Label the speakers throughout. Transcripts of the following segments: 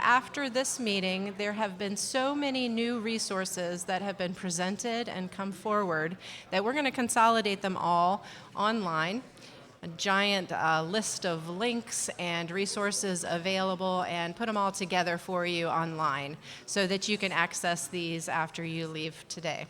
Speaker 1: After this meeting, there have been so many new resources that have been presented and come forward that we're going to consolidate them all online. A giant list of links and resources available, and put them all together for you online so that you can access these after you leave today.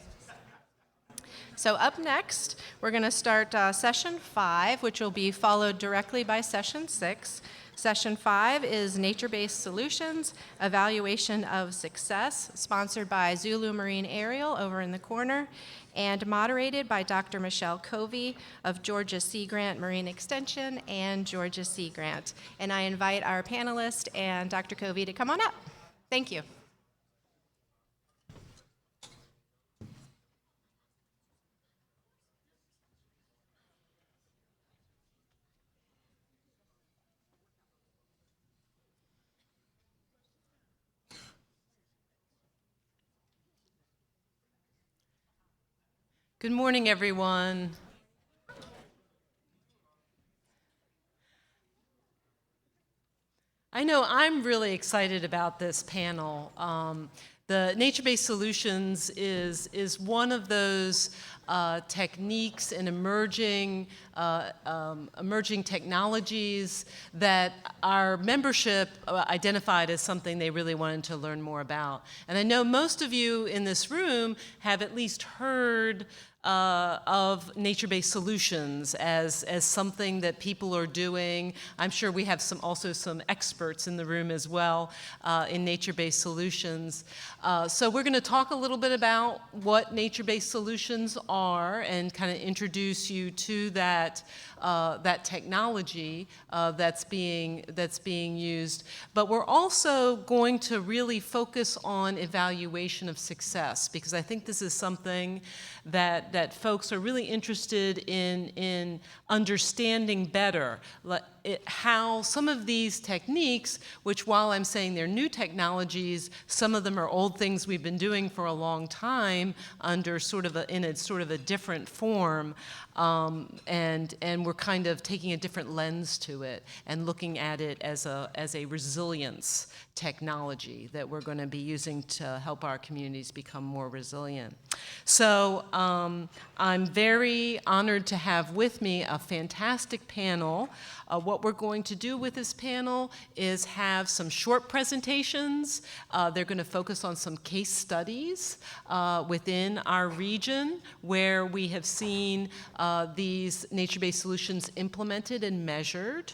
Speaker 1: So up next, we're going to start session 5, which will be followed directly by session 6. Session 5 is Nature-Based Solutions, Evaluation of Success, sponsored by Zulu Marine Aerial over in the corner, and moderated by Dr. Michelle Covi of Georgia Sea Grant Marine Extension and Georgia Sea Grant. And I invite our panelist and Dr. Covi to come on up. Thank you.
Speaker 2: Good morning, everyone. I know I'm really excited about this panel. The nature-based solutions is one of those techniques and emerging technologies that our membership identified as something they really wanted to learn more about. And I know most of you in this room have at least heard of nature-based solutions as something that people are doing. I'm sure we have also some experts in the room as well in nature-based solutions. So we're going to talk a little bit about what nature-based solutions are and kind of introduce you to that technology that's being used. But we're also going to really focus on evaluation of success, because I think this is something that folks are really interested in understanding better. How some of these techniques, which while I'm saying they're new technologies, some of them are old things we've been doing for a long time under in a different form, and we're kind of taking a different lens to it and looking at it as a resilience technology that we're going to be using to help our communities become more resilient. So I'm very honored to have with me a fantastic panel. What we're going to do with this panel is have some short presentations. They're going to focus on some case studies within our region where we have seen these nature-based solutions implemented and measured.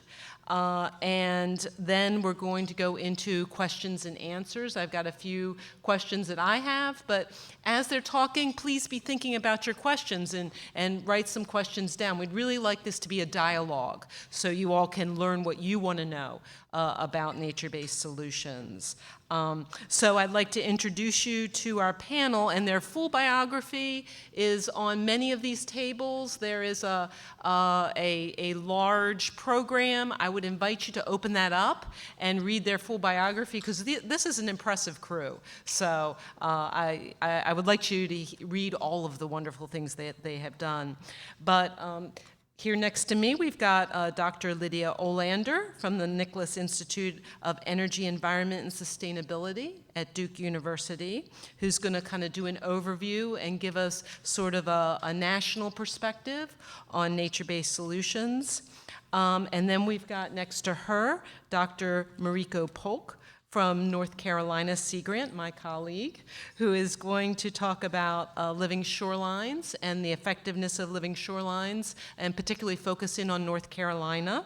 Speaker 2: And then we're going to go into questions and answers. I've got a few questions that I have, but as they're talking, please be thinking about your questions and write some questions down. We'd really like this to be a dialogue so you all can learn what you want to know about nature-based solutions. So I'd like to introduce you to our panel, and their full biography is on many of these tables. There is a large program. I would invite you to open that up and read their full biography, because this is an impressive crew. So I would like you to read all of the wonderful things that they have done. But here next to me, we've got Dr. Lydia Olander from the Nicholas Institute of Energy, Environment, and Sustainability at Duke University, who's going to kind of do an overview and give us sort of a national perspective on nature-based solutions. And then we've got next to her, Dr. Mariko Polk from North Carolina Sea Grant, my colleague, who is going to talk about living shorelines and the effectiveness of living shorelines, and particularly focusing on North Carolina.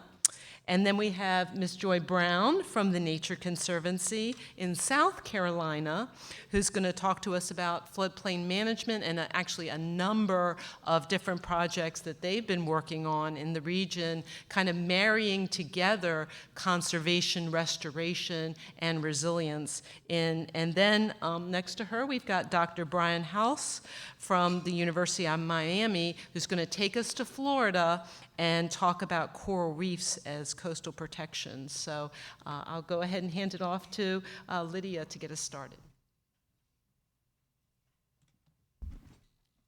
Speaker 2: And then we have Ms. Joy Brown from the Nature Conservancy in South Carolina, who's going to talk to us about floodplain management and actually a number of different projects that they've been working on in the region, kind of marrying together conservation, restoration, and resilience. And then next to her, we've got Dr. Brian Haus from the University of Miami, who's going to take us to Florida and talk about coral reefs as coastal protection. So I'll go ahead and hand it off to Lydia to get us started.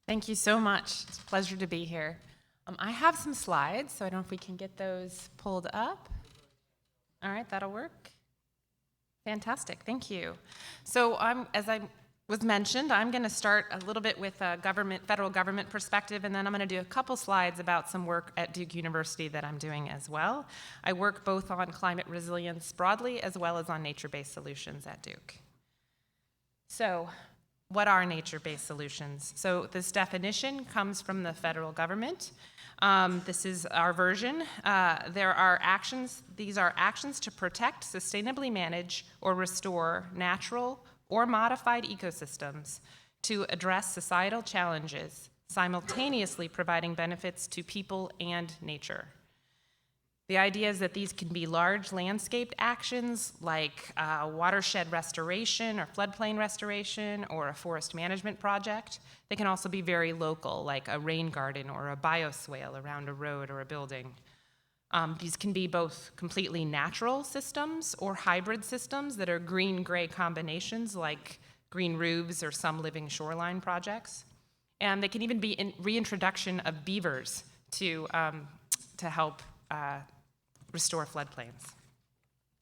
Speaker 3: Thank you so much. It's a pleasure to be here. I have some slides, so I don't know if we can get those pulled up. All right, that'll work. Fantastic, thank you. So as I was mentioned, I'm going to start a little bit with a federal government perspective, and then I'm going to do a couple slides about some work at Duke University that I'm doing as well. I work both on climate resilience broadly as well as on nature-based solutions at Duke. So what are nature-based solutions? So this definition comes from the federal government. This is our version. These are actions to protect, sustainably manage, or restore natural or modified ecosystems to address societal challenges, simultaneously providing benefits to people and nature. The idea is that these can be large landscape actions like watershed restoration or floodplain restoration or a forest management project. They can also be very local, like a rain garden or a bioswale around a road or a building. These can be both completely natural systems or hybrid systems that are green-gray combinations like green roofs or some living shoreline projects. And they can even be reintroduction of beavers to help restore floodplains.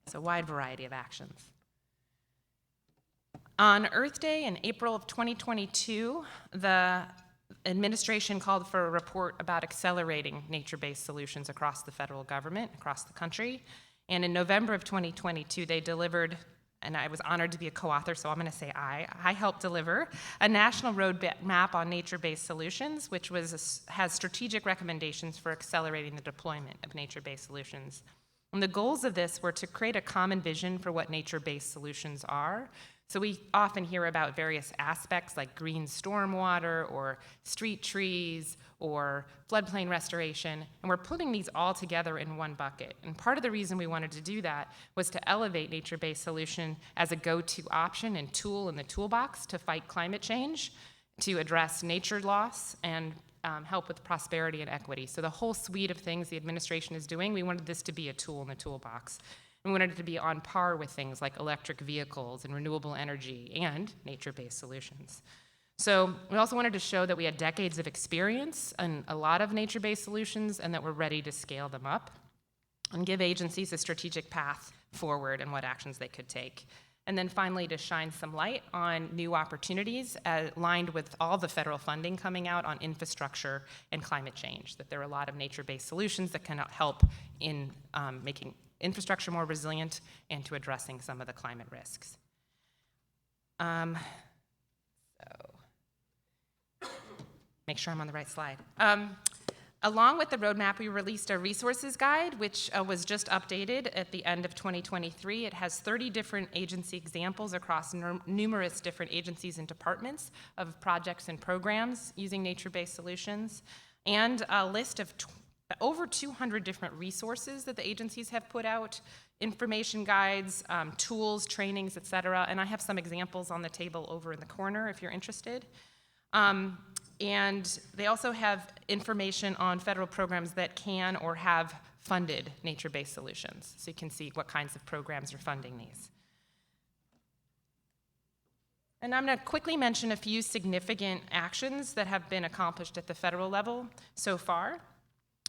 Speaker 3: It's a wide variety of actions. On Earth Day in April of 2022, the administration called for a report about accelerating nature-based solutions across the federal government, across the country. And in November of 2022, they delivered, and I was honored to be a co-author, so I'm going to say I helped deliver a national roadmap on nature-based solutions, which has strategic recommendations for accelerating the deployment of nature-based solutions. And the goals of this were to create a common vision for what nature-based solutions are. So we often hear about various aspects like green stormwater or street trees or floodplain restoration, and we're putting these all together in one bucket. And part of the reason we wanted to do that was to elevate nature-based solution as a go-to option and tool in the toolbox to fight climate change, to address nature loss, and help with prosperity and equity. So the whole suite of things the administration is doing, we wanted this to be a tool in the toolbox. We wanted it to be on par with things like electric vehicles and renewable energy and nature-based solutions. So we also wanted to show that we had decades of experience in a lot of nature-based solutions and that we're ready to scale them up and give agencies a strategic path forward and what actions they could take. And then finally, to shine some light on new opportunities aligned with all the federal funding coming out on infrastructure and climate change, that there are a lot of nature-based solutions that can help in making infrastructure more resilient and to addressing some of the climate risks. Make sure I'm on the right slide. Along with the roadmap, we released a resources guide, which was just updated at the end of 2023. It has 30 different agency examples across numerous different agencies and departments of projects and programs using nature-based solutions, and a list of over 200 different resources that the agencies have put out, information guides, tools, trainings, et cetera. And I have some examples on the table over in the corner if you're interested. And they also have information on federal programs that can or have funded nature-based solutions. So you can see what kinds of programs are funding these. And I'm going to quickly mention a few significant actions that have been accomplished at the federal level so far.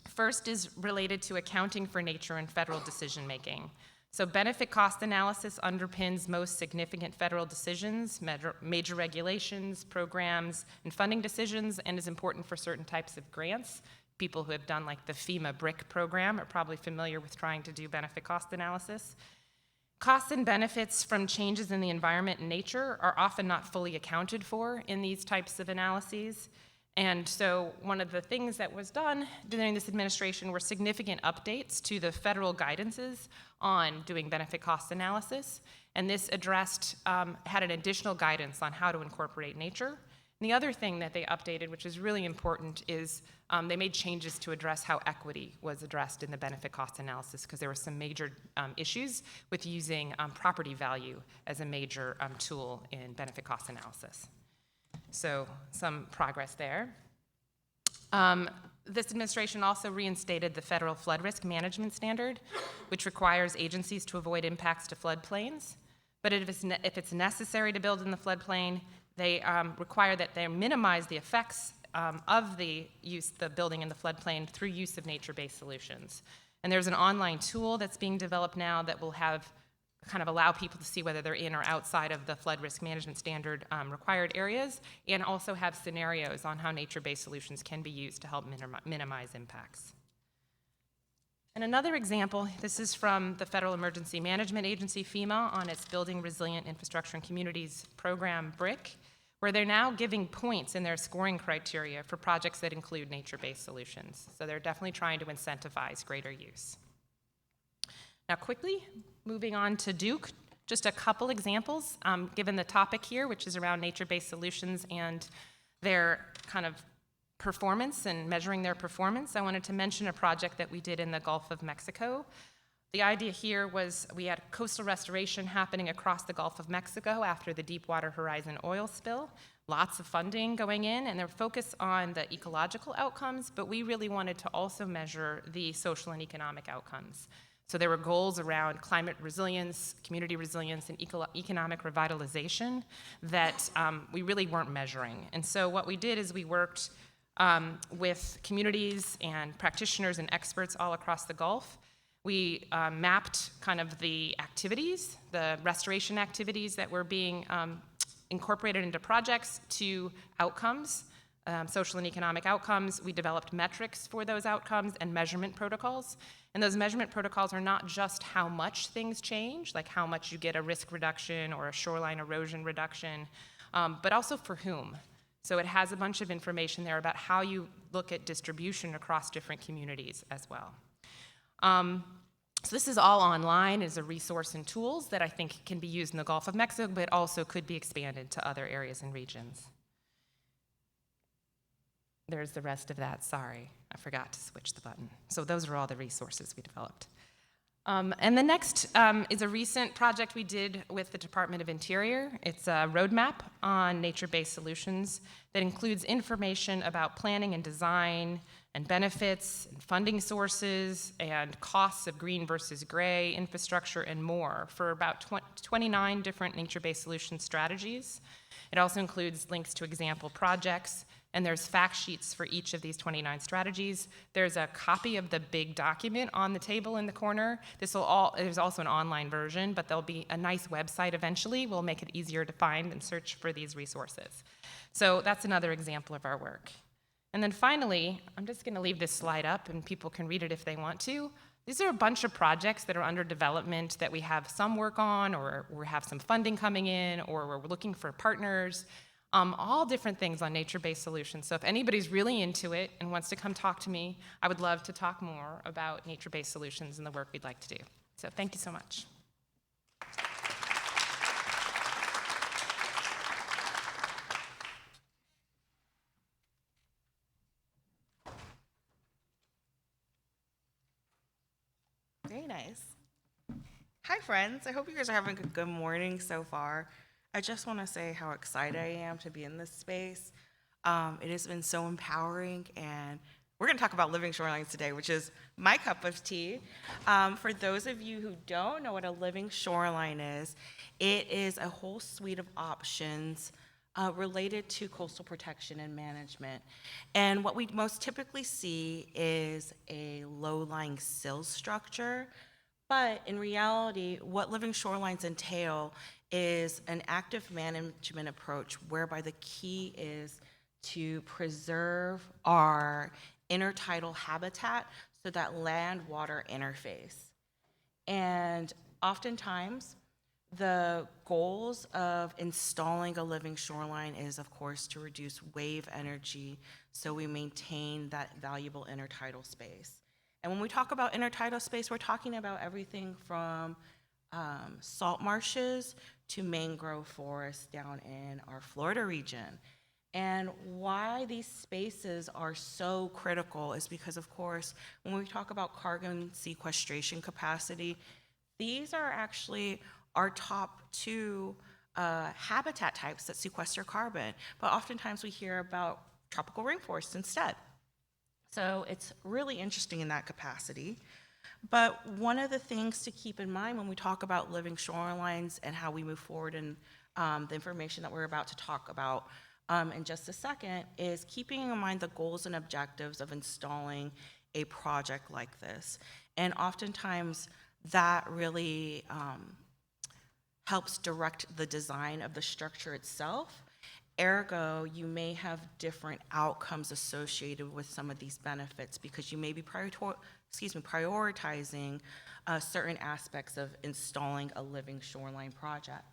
Speaker 3: First is related to accounting for nature in federal decision-making. So benefit cost analysis underpins most significant federal decisions, major regulations, programs, and funding decisions, and is important for certain types of grants. People who have done like the FEMA BRIC program are probably familiar with trying to do benefit cost analysis. Costs and benefits from changes in the environment and nature are often not fully accounted for in these types of analyses. And so one of the things that was done during this administration were significant updates to the federal guidances on doing benefit cost analysis. And this addressed, had an additional guidance on how to incorporate nature. And the other thing that they updated, which is really important, is they made changes to address how equity was addressed in the benefit cost analysis, because there were some major issues with using property value as a major tool in benefit cost analysis. So some progress there. This administration also reinstated the federal flood risk management standard, which requires agencies to avoid impacts to floodplains. But if it's necessary to build in the floodplain, they require that they minimize the effects of the building in the floodplain through use of nature-based solutions. And there's an online tool that's being developed now that will have kind of allow people to see whether they're in or outside of the flood risk management standard required areas, and also have scenarios on how nature-based solutions can be used to help minimize impacts. And another example, this is from the Federal Emergency Management Agency, FEMA, on its Building Resilient Infrastructure and Communities program, BRIC, where they're now giving points in their scoring criteria for projects that include nature-based solutions. So they're definitely trying to incentivize greater use. Now quickly, moving on to Duke, just a couple examples, given the topic here, which is around nature-based solutions and their kind of performance and measuring their performance. I wanted to mention a project that we did in the Gulf of Mexico. The idea here was we had coastal restoration happening across the Gulf of Mexico after the Deepwater Horizon oil spill. Lots of funding going in, and they're focused on the ecological outcomes, but we really wanted to also measure the social and economic outcomes. So there were goals around climate resilience, community resilience, and economic revitalization that we really weren't measuring. And so what we did is we worked with communities and practitioners and experts all across the Gulf. We mapped kind of the activities, the restoration activities that were being incorporated into projects to outcomes, social and economic outcomes. We developed metrics for those outcomes and measurement protocols. And those measurement protocols are not just how much things change, like how much you get a risk reduction or a shoreline erosion reduction, but also for whom. So it has a bunch of information there about how you look at distribution across different communities as well. So this is all online as a resource and tools that I think can be used in the Gulf of Mexico, but also could be expanded to other areas and regions. There's the rest of that, sorry, I forgot to switch the button. So those are all the resources we developed. And the next is a recent project we did with the Department of Interior. It's a roadmap on nature-based solutions that includes information about planning and design and benefits and funding sources and costs of green versus gray infrastructure and more for about 29 different nature-based solution strategies. It also includes links to example projects, and there's fact sheets for each of these 29 strategies. There's a copy of the big document on the table in the corner. There's also an online version, but there'll be a nice website eventually. We'll make it easier to find and search for these resources. So that's another example of our work. And then finally, I'm just gonna leave this slide up and people can read it if they want to. These are a bunch of projects that are under development that we have some work on, or we have some funding coming in, or we're looking for partners. All different things on nature-based solutions. So if anybody's really into it and wants to come talk to me, I would love to talk more about nature-based solutions and the work we'd like to do. So thank you so much.
Speaker 4: Very nice. Hi, friends. I hope you guys are having a good morning so far. I just want to say how excited I am to be in this space. It has been so empowering, and we're going to talk about living shorelines today, which is my cup of tea. For those of you who don't know what a living shoreline is, it is a whole suite of options related to coastal protection and management. And what we most typically see is a low-lying sill structure, but in reality, what living shorelines entail is an active management approach whereby the key is to preserve our intertidal habitat, so that land-water interface. And oftentimes, the goals of installing a living shoreline is, of course, to reduce wave energy so we maintain that valuable intertidal space. And when we talk about intertidal space, we're talking about everything from salt marshes to mangrove forests down in our Florida region. And why these spaces are so critical is because, of course, when we talk about carbon sequestration capacity, these are actually our top two habitat types that sequester carbon. But oftentimes we hear about tropical rainforests instead. So it's really interesting in that capacity. But one of the things to keep in mind when we talk about living shorelines and how we move forward in the information that we're about to talk about in just a second is keeping in mind the goals and objectives of installing a project like this. And oftentimes that really helps direct the design of the structure itself. Ergo, you may have different outcomes associated with some of these benefits because you may be prioritizing certain aspects of installing a living shoreline project.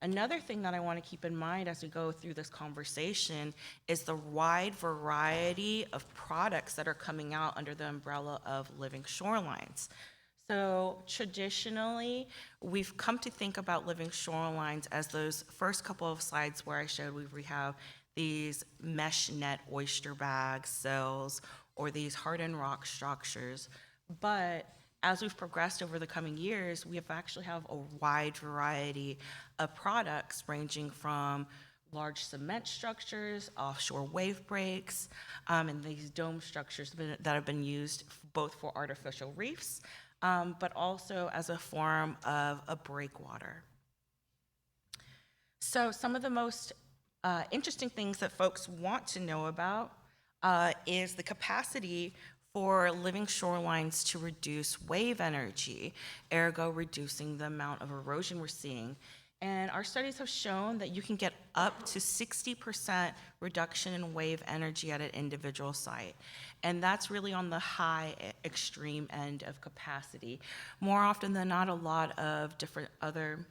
Speaker 4: Another thing that I want to keep in mind as we go through this conversation is the wide variety of products that are coming out under the umbrella of living shorelines. So traditionally, we've come to think about living shorelines as those first couple of slides where I showed we have these mesh net oyster bag cells or these hardened rock structures. But as we've progressed over the coming years, we have actually have a wide variety of products ranging from large cement structures, offshore wave breaks, and these dome structures that have been used both for artificial reefs, but also as a form of a breakwater. So some of the most interesting things that folks want to know about is the capacity for living shorelines to reduce wave energy, ergo reducing the amount of erosion we're seeing. And our studies have shown that you can get up to 60% reduction in wave energy at an individual site. And that's really on the high extreme end of capacity. More often than not, a lot of different other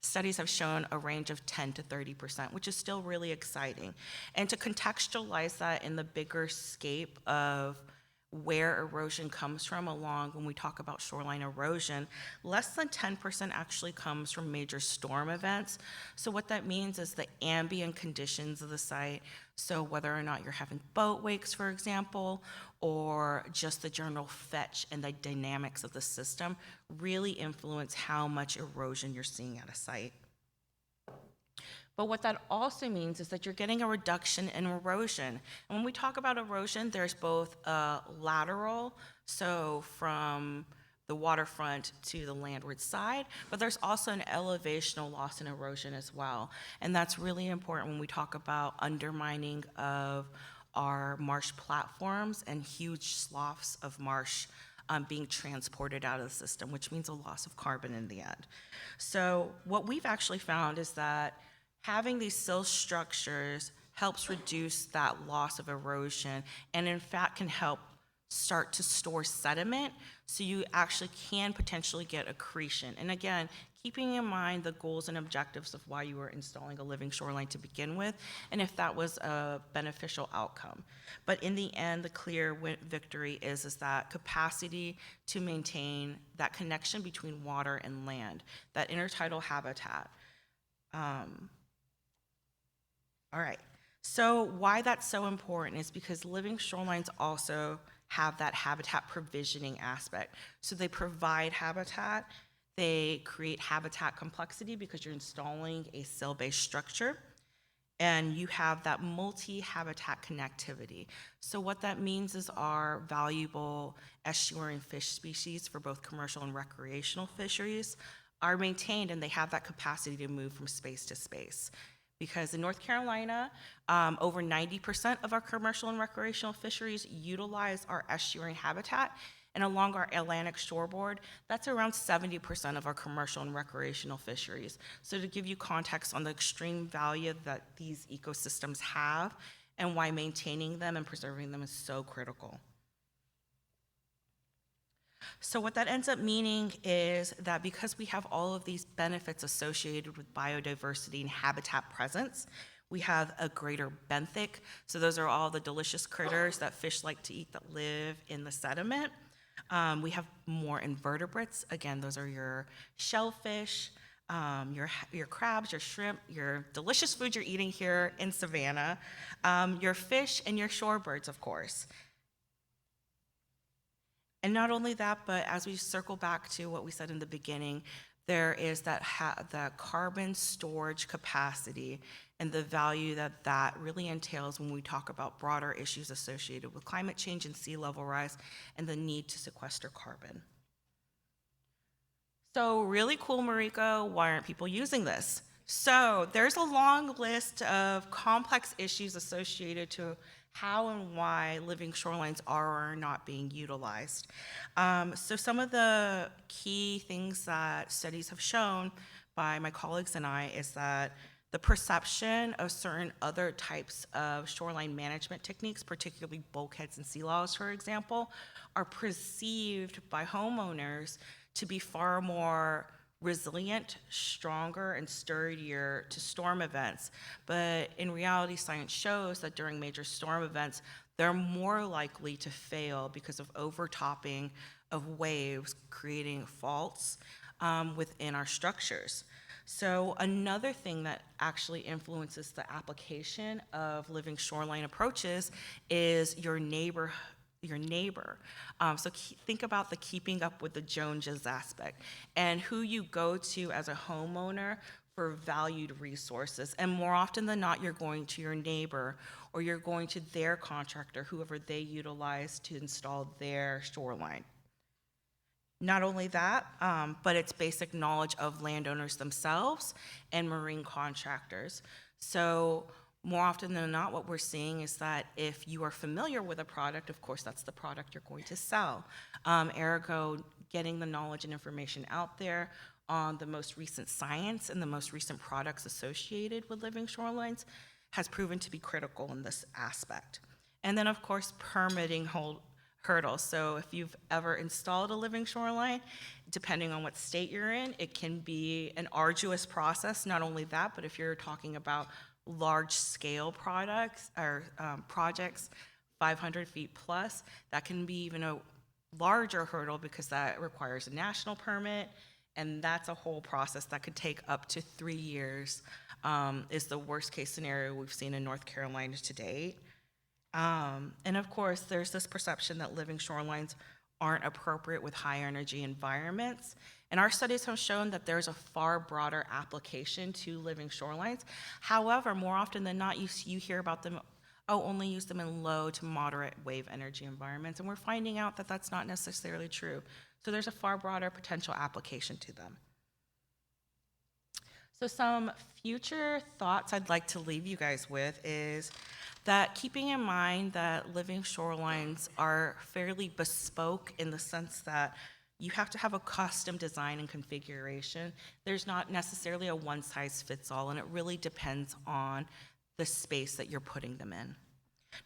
Speaker 4: studies have shown a range of 10 to 30%, which is still really exciting. And to contextualize that in the bigger scape of where erosion comes from along when we talk about shoreline erosion, less than 10% actually comes from major storm events. So what that means is the ambient conditions of the site, so whether or not you're having boat wakes, for example, or just the general fetch and the dynamics of the system really influence how much erosion you're seeing at a site. But what that also means is that you're getting a reduction in erosion. And when we talk about erosion, there's both lateral, so from the waterfront to the landward side, but there's also an elevational loss in erosion as well. And that's really important when we talk about undermining of our marsh platforms and huge sloughs of marsh being transported out of the system, which means a loss of carbon in the end. So what we've actually found is that having these sill structures helps reduce that loss of erosion and in fact can help start to store sediment so you actually can potentially get accretion. And again, keeping in mind the goals and objectives of why you were installing a living shoreline to begin with and if that was a beneficial outcome. But in the end, the clear victory is that capacity to maintain that connection between water and land, that intertidal habitat. All right, so why that's so important is because living shorelines also have that habitat provisioning aspect. So they provide habitat, they create habitat complexity because you're installing a sill-based structure, and you have that multi-habitat connectivity. So what that means is our valuable estuarine fish species for both commercial and recreational fisheries are maintained and they have that capacity to move from space to space. Because in North Carolina, over 90% of our commercial and recreational fisheries utilize our estuarine habitat, and along our Atlantic shoreboard, that's around 70% of our commercial and recreational fisheries. So to give you context on the extreme value that these ecosystems have and why maintaining them and preserving them is so critical. So what that ends up meaning is that because we have all of these benefits associated with biodiversity and habitat presence, we have a greater benthic. So those are all the delicious critters that fish like to eat that live in the sediment. We have more invertebrates. Again, those are your shellfish, your crabs, your shrimp, your delicious food you're eating here in Savannah, your fish, and your shorebirds, of course. And not only that, but as we circle back to what we said in the beginning, there is that the carbon storage capacity and the value that that really entails when we talk about broader issues associated with climate change and sea level rise and the need to sequester carbon. So really cool, Mariko, why aren't people using this? So there's a long list of complex issues associated to how and why living shorelines are or are not being utilized. So some of the key things that studies have shown by my colleagues and I is that the perception of certain other types of shoreline management techniques, particularly bulkheads and sealaws, for example, are perceived by homeowners to be far more resilient, stronger, and sturdier to storm events. But in reality, science shows that during major storm events, they're more likely to fail because of overtopping of waves, creating faults within our structures. So another thing that actually influences the application of living shoreline approaches is your neighbor. So think about the keeping up with the Joneses aspect and who you go to as a homeowner for valued resources. And more often than not, you're going to your neighbor or you're going to their contractor, whoever they utilize to install their shoreline. Not only that, but it's basic knowledge of landowners themselves and marine contractors. So more often than not, what we're seeing is that if you are familiar with a product, of course, that's the product you're going to sell. Ergo, getting the knowledge and information out there on the most recent science and the most recent products associated with living shorelines has proven to be critical in this aspect. And then, of course, permitting hurdles. So if you've ever installed a living shoreline, depending on what state you're in, it can be an arduous process. Not only that, but if you're talking about large scale products or projects, 500 feet plus, that can be even a larger hurdle because that requires a national permit, and that's a whole process that could take up to 3 years, is the worst case scenario we've seen in North Carolina to date. And of course, there's this perception that living shorelines aren't appropriate with high energy environments. And our studies have shown that there's a far broader application to living shorelines. However, more often than not, you hear about them, only use them in low to moderate wave energy environments. And we're finding out that that's not necessarily true. So there's a far broader potential application to them. So some future thoughts I'd like to leave you guys with is that keeping in mind that living shorelines are fairly bespoke in the sense that you have to have a custom design and configuration. There's not necessarily a one-size-fits-all, and it really depends on the space that you're putting them in.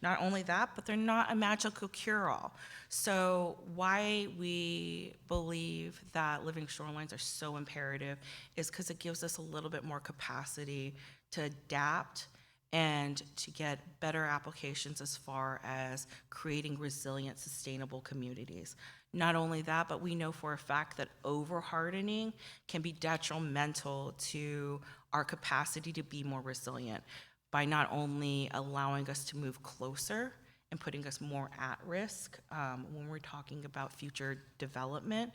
Speaker 4: Not only that, but they're not a magical cure-all. So why we believe that living shorelines are so imperative is because it gives us a little bit more capacity to adapt and to get better applications as far as creating resilient, sustainable communities. Not only that, but we know for a fact that over-hardening can be detrimental to our capacity to be more resilient by not only allowing us to move closer and putting us more at risk when we're talking about future development,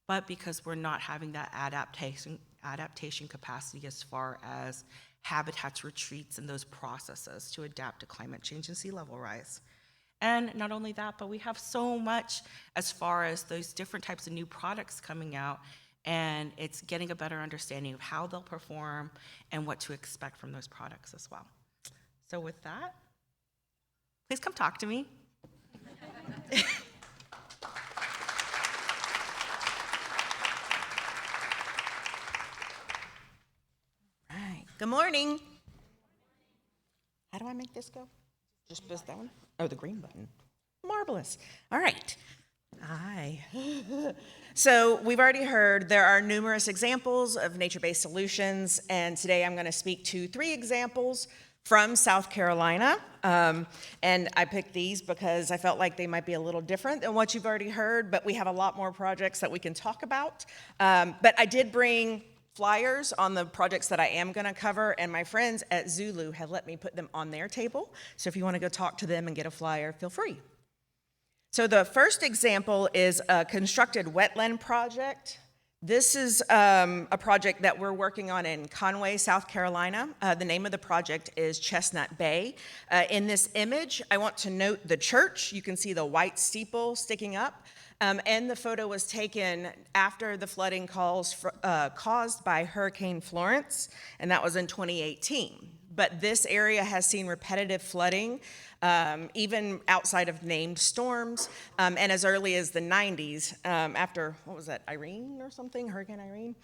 Speaker 4: but because we're not having that adaptation capacity as far as habitats, retreats, and those processes to adapt to climate change and sea level rise. And not only that, but we have so much as far as those different types of new products coming out, and it's getting a better understanding of how they'll perform and what to expect from those products as well. So with that, please come talk to me.
Speaker 5: Good morning. How do I make this go? Just press that one? Oh, the green button. Marvelous. All right. Hi. So we've already heard there are numerous examples of nature-based solutions, and today I'm going to speak to 3 examples from South Carolina. And I picked these because I felt like they might be a little different than what you've already heard, but we have a lot more projects that we can talk about. But I did bring flyers on the projects that I am going to cover, and my friends at Zulu have let me put them on their table. So if you want to go talk to them and get a flyer, feel free. So the first example is a constructed wetland project. This is a project that we're working on in Conway, South Carolina. The name of the project is Chestnut Bay. In this image, I want to note the church. You can see the white steeple sticking up. And the photo was taken after the flooding caused by Hurricane Florence, and that was in 2018. but this area has seen repetitive flooding, even outside of named storms, and as early as the 90s, after, what was that, Irene or something, Hurricane Irene?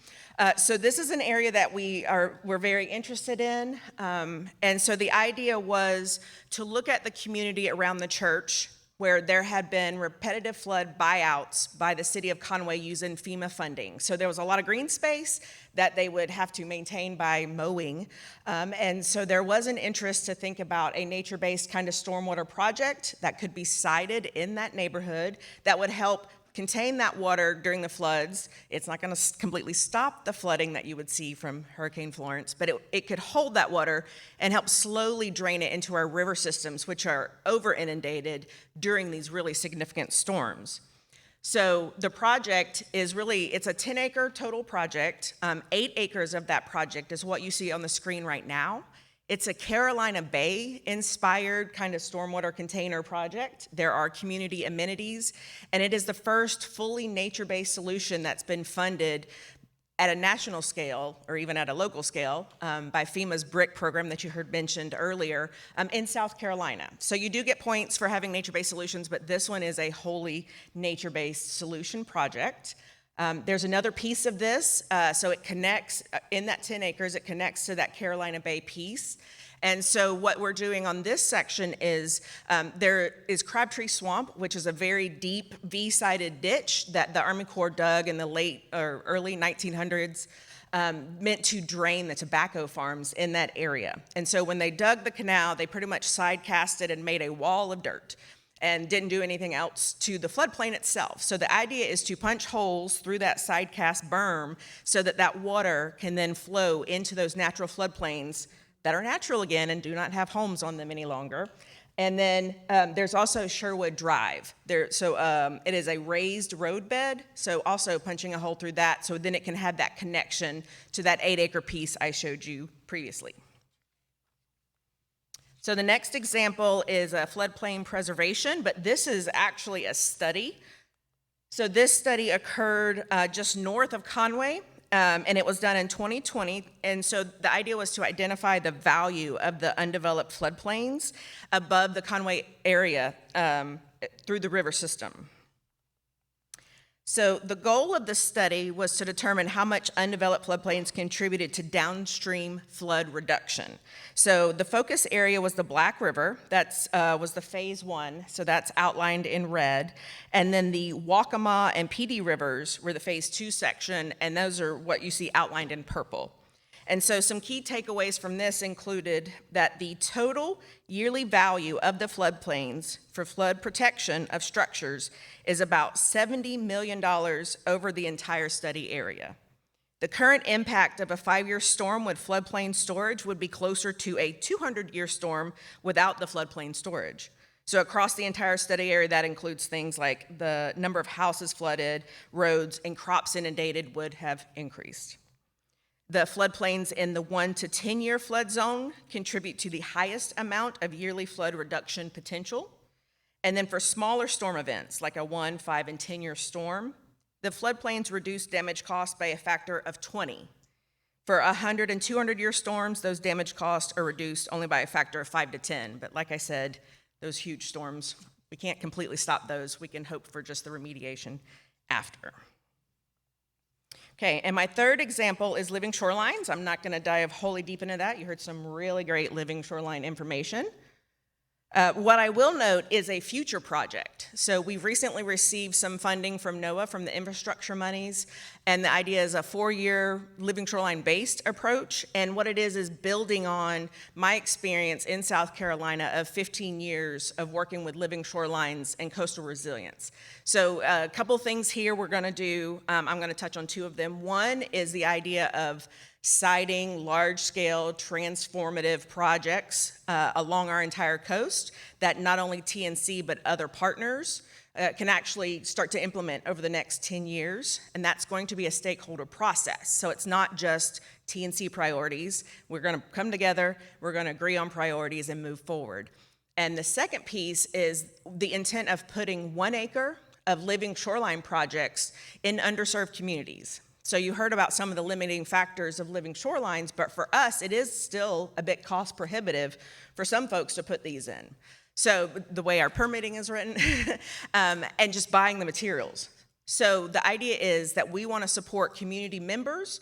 Speaker 5: So this is an area that we're very interested in, and so the idea was to look at the community around the church where there had been repetitive flood buyouts by the city of Conway using FEMA funding. So there was a lot of green space that they would have to maintain by mowing. And so there was an interest to think about a nature-based kind of stormwater project that could be sited in that neighborhood that would help contain that water during the floods. It's not going to completely stop the flooding that you would see from Hurricane Florence, but it could hold that water and help slowly drain it into our river systems, which are over inundated during these really significant storms. So the project is really, it's a 10-acre total project. 8 acres of that project is what you see on the screen right now. It's a Carolina Bay-inspired kind of stormwater container project. There are community amenities, and it is the first fully nature-based solution that's been funded at a national scale, or even at a local scale, by FEMA's BRIC program that you heard mentioned earlier in South Carolina. So you do get points for having nature-based solutions, but this one is a wholly nature-based solution project. There's another piece of this, so it connects, in that 10 acres, it connects to that Carolina Bay piece. And so what we're doing on this section is, there is Crabtree Swamp, which is a very deep V-sided ditch that the Army Corps dug in the late or early 1900s, meant to drain the tobacco farms in that area. And so when they dug the canal, they pretty much side-cast it and made a wall of dirt, and didn't do anything else to the floodplain itself. So the idea is to punch holes through that side-cast berm so that that water can then flow into those natural floodplains that are natural again and do not have homes on them any longer. And then there's also Sherwood Drive. It is a raised roadbed, so also punching a hole through that so then it can have that connection to that 8-acre piece I showed you previously. So the next example is a floodplain preservation, but this is actually a study. So this study occurred just north of Conway, and it was done in 2020. And so the idea was to identify the value of the undeveloped floodplains above the Conway area through the river system. So the goal of the study was to determine how much undeveloped floodplains contributed to downstream flood reduction. So the focus area was the Black River. That was the phase 1, so that's outlined in red. And then the Waccamaw and Petey rivers were the phase 2 section, and those are what you see outlined in purple. And so some key takeaways from this included that the total yearly value of the floodplains for flood protection of structures is about $70 million over the entire study area. The current impact of a 5-year storm with floodplain storage would be closer to a 200-year storm without the floodplain storage. So across the entire study area, that includes things like the number of houses flooded, roads, and crops inundated would have increased. The floodplains in the 1 to 10-year flood zone contribute to the highest amount of yearly flood reduction potential. And then for smaller storm events, like a 1, 5, and 10-year storm, the floodplains reduce damage costs by a factor of 20. For 100 and 200-year storms, those damage costs are reduced only by a factor of 5 to 10. But like I said, those huge storms, we can't completely stop those. We can hope for just the remediation after. Okay, and my third example is living shorelines. I'm not going to dive wholly deep into that. You heard some really great living shoreline information. What I will note is a future project. So we've recently received some funding from NOAA from the infrastructure monies, and the idea is a 4-year living shoreline-based approach, and what it is building on my experience in South Carolina of 15 years of working with living shorelines and coastal resilience. So a couple things here we're going to do. I'm going to touch on 2 of them. One is the idea of siting large-scale transformative projects along our entire coast that not only TNC but other partners can actually start to implement over the next 10 years, and that's going to be a stakeholder process. So it's not just TNC priorities. We're going to come together, we're going to agree on priorities and move forward. And the second piece is the intent of putting 1 acre of living shoreline projects in underserved communities. So you heard about some of the limiting factors of living shorelines, but for us, it is still a bit cost prohibitive for some folks to put these in. So the way our permitting is written, and just buying the materials. So the idea is that we want to support community members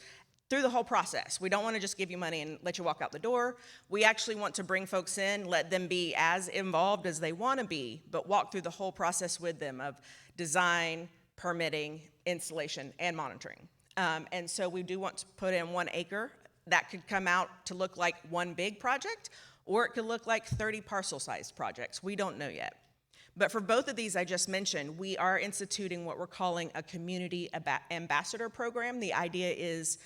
Speaker 5: through the whole process. We don't want to just give you money and let you walk out the door. We actually want to bring folks in, let them be as involved as they want to be, but walk through the whole process with them of design, permitting, installation, and monitoring. And so we do want to put in 1 acre. That could come out to look like one big project, or it could look like 30 parcel-sized projects. We don't know yet. But for both of these I just mentioned, we are instituting what we're calling a community ambassador program. The idea is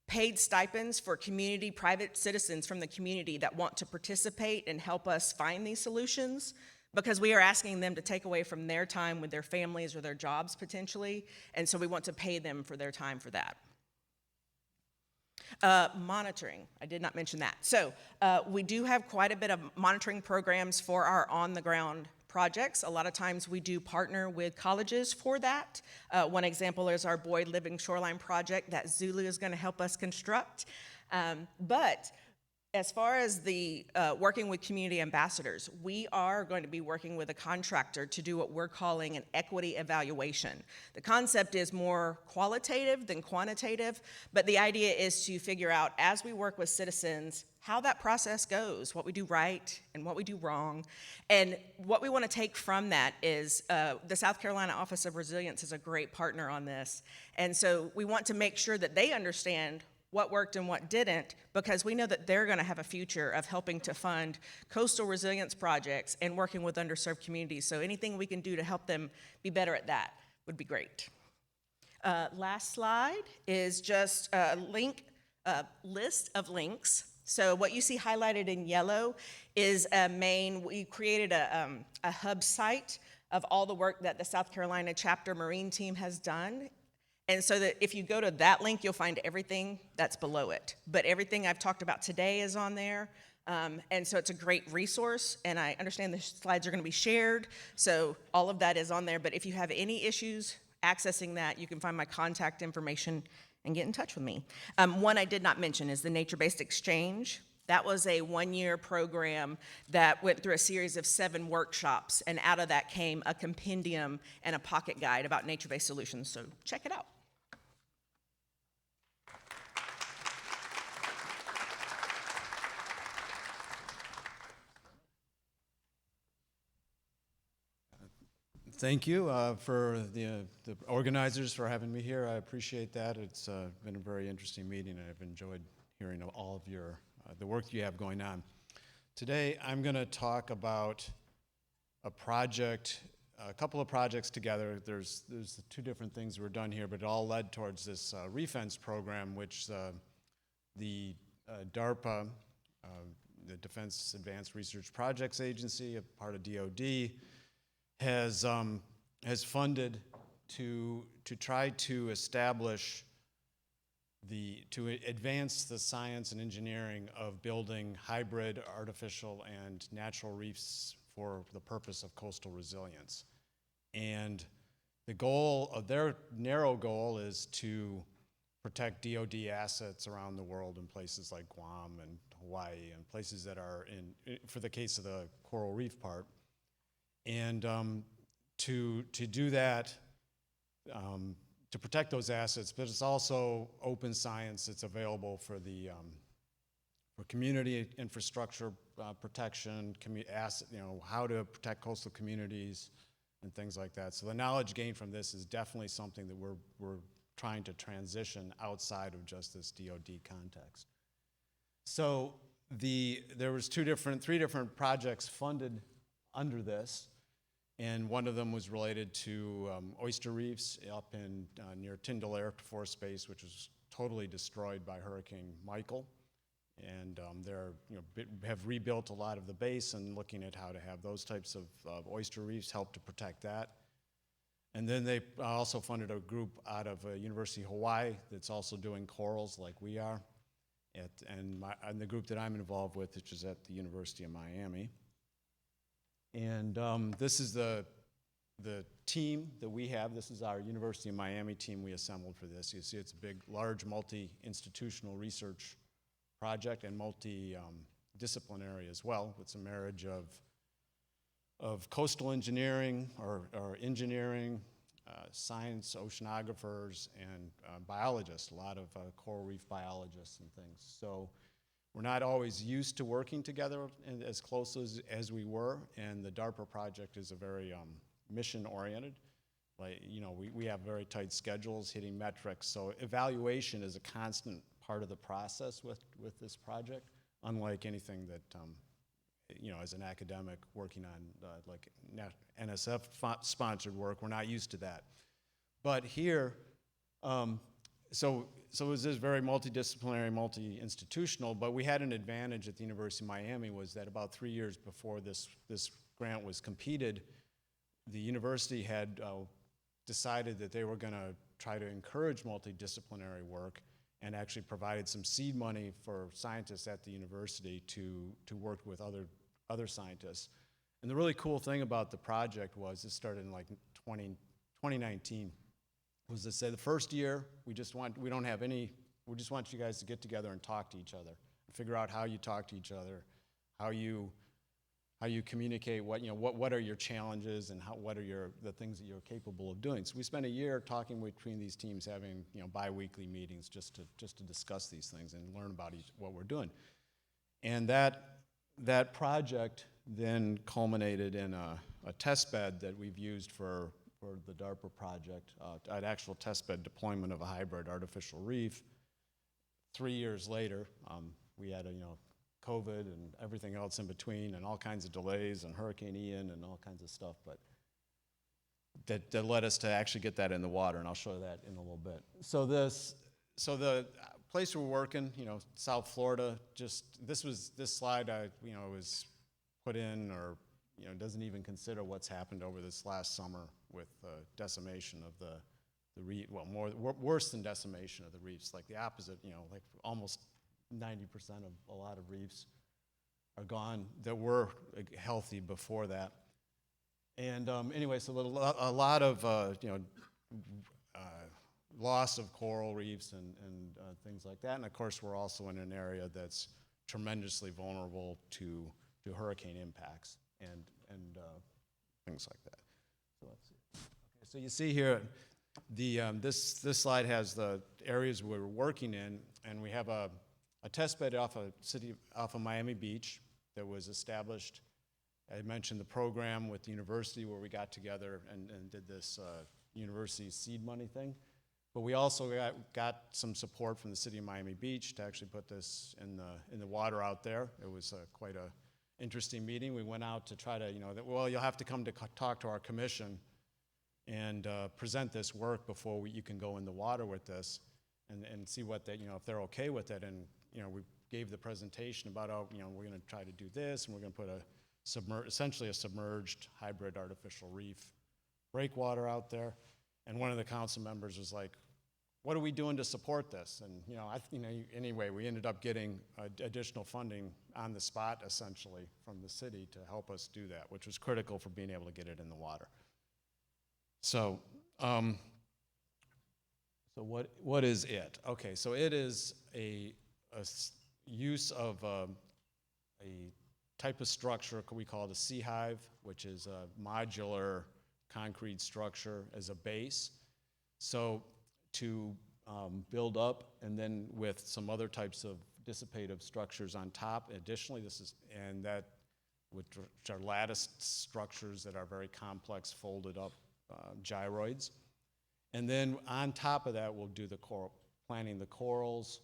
Speaker 5: paid stipends for community, private citizens from the community that want to participate and help us find these solutions, because we are asking them to take away from their time with their families or their jobs potentially, and so we want to pay them for their time for that. Monitoring, I did not mention that. So we do have quite a bit of monitoring programs for our on-the-ground projects. A lot of times we do partner with colleges for that. One example is our Boyd Living Shoreline project that Zulu is going to help us construct. But as far as the working with community ambassadors, we are going to be working with a contractor to do what we're calling an equity evaluation. The concept is more qualitative than quantitative, but the idea is to figure out, as we work with citizens, how that process goes, what we do right and what we do wrong. And what we want to take from that is the South Carolina Office of Resilience is a great partner on this. And so we want to make sure that they understand what worked and what didn't, because we know that they're going to have a future of helping to fund coastal resilience projects and working with underserved communities. So anything we can do to help them be better at that would be great. Last slide is just a list of links. So what you see highlighted in yellow is we created a hub site of all the work that the South Carolina chapter Marine team has done. And so that if you go to that link, you'll find everything that's below it. But everything I've talked about today is on there. And so it's a great resource, and I understand the slides are going to be shared, so all of that is on there. But if you have any issues accessing that, you can find my contact information and get in touch with me. One I did not mention is the Nature-Based Exchange. That was a 1-year program that went through a series of 7 workshops, and out of that came a compendium and a pocket guide about nature-based solutions, so check it out.
Speaker 6: Thank you for the organizers for having me here. I appreciate that. It's been a very interesting meeting, and I've enjoyed hearing all of your the work you have going on. Today, I'm going to talk about a project, a couple of projects together. There's 2 different things that were done here, but it all led towards this refence program, which the DARPA, the Defense Advanced Research Projects Agency, a part of DoD, has funded to try to establish to advance the science and engineering of building hybrid, artificial, and natural reefs for the purpose of coastal resilience. And the goal of their narrow goal is to protect DoD assets around the world in places like Guam and Hawaii and places that are for the case of the coral reef part. And to do that, to protect those assets, but it's also open science. It's available for the for community infrastructure protection, how to protect coastal communities and things like that. So the knowledge gained from this is definitely something that we're trying to transition outside of just this DoD context. So there was 3 different projects funded under this. And one of them was related to oyster reefs up in near Tyndall Air Force Base, which was totally destroyed by Hurricane Michael. And have rebuilt a lot of the base and looking at how to have those types of oyster reefs help to protect that. And then they also funded a group out of University of Hawaii that's also doing corals like we are, and the group that I'm involved with, which is at the University of Miami. And this is the the team that we have, this is our University of Miami team we assembled for this. You see it's a big, large, multi-institutional research project and multi-disciplinary as well. It's a marriage of coastal engineering or engineering, science, oceanographers, and biologists, a lot of coral reef biologists and things. So we're not always used to working together as close as we were, and the DARPA project is a very mission-oriented. Like, you know, we have very tight schedules, hitting metrics, so evaluation is a constant part of the process with this project, unlike anything that, you know, as an academic working on like NSF-sponsored work, we're not used to that. But here, so it was this very multidisciplinary, multi-institutional, but we had an advantage at the University of Miami was that about 3 years before this grant was competed, the university had decided that they were going to try to encourage multidisciplinary work and actually provided some seed money for scientists at the university to work with other scientists. And the really cool thing about the project was it started in like 2019. Was to say the first year we just want you guys to get together and talk to each other, figure out how you talk to each other, how you communicate, what are your challenges and what are the things that you're capable of doing. So we spent a year talking between these teams, having bi-weekly meetings just to discuss these things and learn about what we're doing. And that project then culminated in a test bed that we've used for the DARPA project, an actual testbed deployment of a hybrid artificial reef. 3 years later, we had COVID and everything else in between, and all kinds of delays, and Hurricane Ian and all kinds of stuff, but that led us to actually get that in the water, and I'll show that in a little bit. So the place we're working, South Florida, this slide was put in, or doesn't even consider what's happened over this last summer with decimation of the reef, well, worse than decimation of the reefs, like the opposite, like almost 90% of a lot of reefs are gone that were healthy before that. And anyway, so a lot of loss of coral reefs and things like that. And of course, we're also in an area that's tremendously vulnerable to hurricane impacts and things like that. So let's see. Okay, so you see here, this slide has the areas we're working in, and we have a test bed off of Miami Beach that was established. I mentioned the program with the university where we got together and did this university seed money thing. But we also got some support from the city of Miami Beach to actually put this in the water out there. It was quite a interesting meeting. We went out to try to, well, you'll have to come to talk to our commission and present this work before you can go in the water with this and see what they, if they're okay with it. And, we gave the presentation about, we're going to try to do this, and we're going to put essentially a submerged hybrid artificial reef breakwater out there. And one of the council members was like, what are we doing to support this? And, anyway, we ended up getting additional funding on the spot, essentially, from the city to help us do that, which was critical for being able to get it in the water. So, what is it? Okay, so it is a use of a type of structure, we call it a sea hive, which is a modular concrete structure as a base. So to build up, and then with some other types of dissipative structures on top. Additionally, which are lattice structures that are very complex, folded up gyroids. And then on top of that, we'll do planting the corals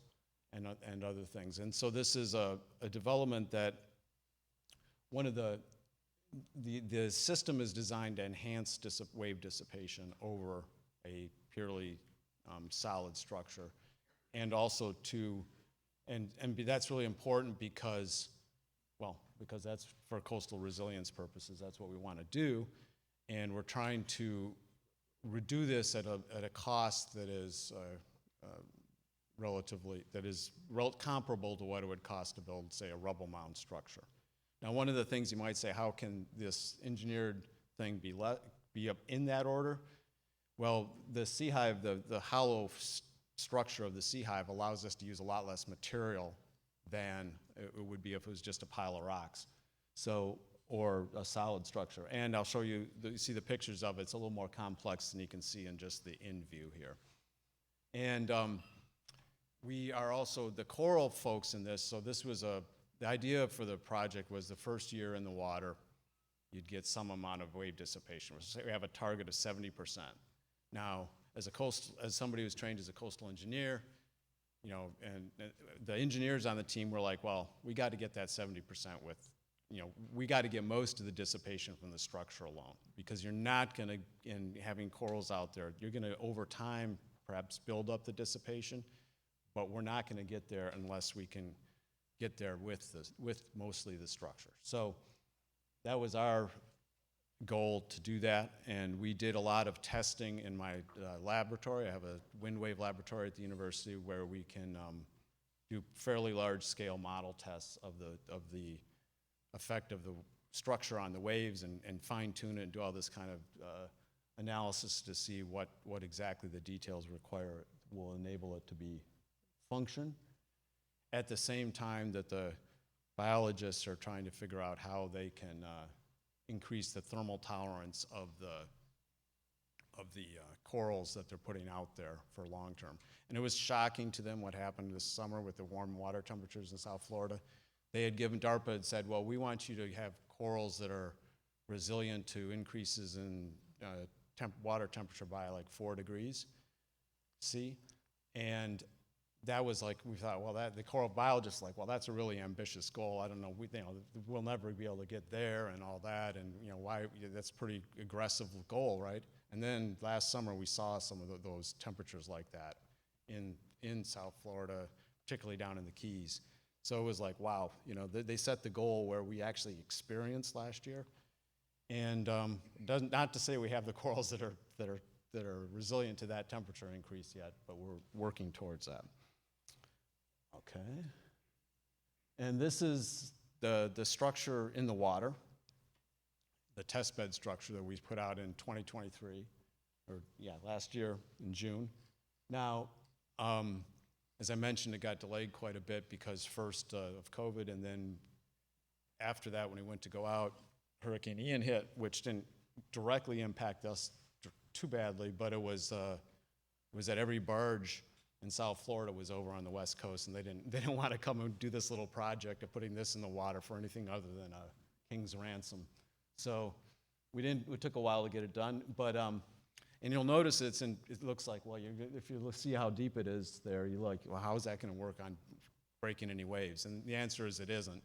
Speaker 6: and other things. And so this is a development that one of the system is designed to enhance wave dissipation over a purely solid structure, and also that's really important because that's for coastal resilience purposes. That's what we want to do, and we're trying to redo this at a cost that is comparable to what it would cost to build, say, a rubble mound structure. Now, one of the things you might say, how can this engineered thing be be up in that order. Well, the sea hive, the hollow structure of the sea hive allows us to use a lot less material than it would be if it was just a pile of rocks. So, or a solid structure. And I'll show you, you see the pictures of it. It's a little more complex than you can see in just the in view here. And we are also the coral folks in this. So this was the idea for the project was the first year in the water, you'd get some amount of wave dissipation. We have a target of 70%. Now, as somebody who's trained as a coastal engineer, you know, and the engineers on the team were like, well, we got to get that 70% with, you know, we got to get most of the dissipation from the structure alone, because you're not going to, in having corals out there, you're going to over time perhaps build up the dissipation, but we're not going to get there unless we can get there with mostly the structure. So that was our goal to do that, and we did a lot of testing in my laboratory. I have a wind wave laboratory at the university where we can do fairly large scale model tests of the effect of the structure on the waves and fine tune it and do all this kind of analysis to see what exactly the details require will enable it to be function. At the same time that the biologists are trying to figure out how they can increase the thermal tolerance of the corals that they're putting out there for long term. And it was shocking to them what happened this summer with the warm water temperatures in South Florida. They had given, DARPA had said, well, we want you to have corals that are resilient to increases in water temperature by like 4 degrees C. And that was like, we thought, well, the coral biologists like, well, that's a really ambitious goal. I don't know, we'll never be able to get there and all that. And you know, why, that's a pretty aggressive goal, right? And then last summer we saw some of those temperatures like that in South Florida, particularly down in the Keys. So it was like, wow, you know, they set the goal where we actually experienced last year. And not to say we have the corals that are resilient to that temperature increase yet, but we're working towards that. Okay. And this is the structure in the water, the test bed structure that we put out in 2023, last year in June. Now, as I mentioned, it got delayed quite a bit because first of COVID, and then after that, when we went to go out, Hurricane Ian hit, which didn't directly impact us too badly, but it was that every barge in South Florida was over on the West Coast, and they didn't want to come and do this little project of putting this in the water for anything other than a king's ransom. So it took a while to get it done, but and you'll notice it looks like, well, if you see how deep it is there, you're like, well, how is that going to work on breaking any waves? And the answer is it isn't.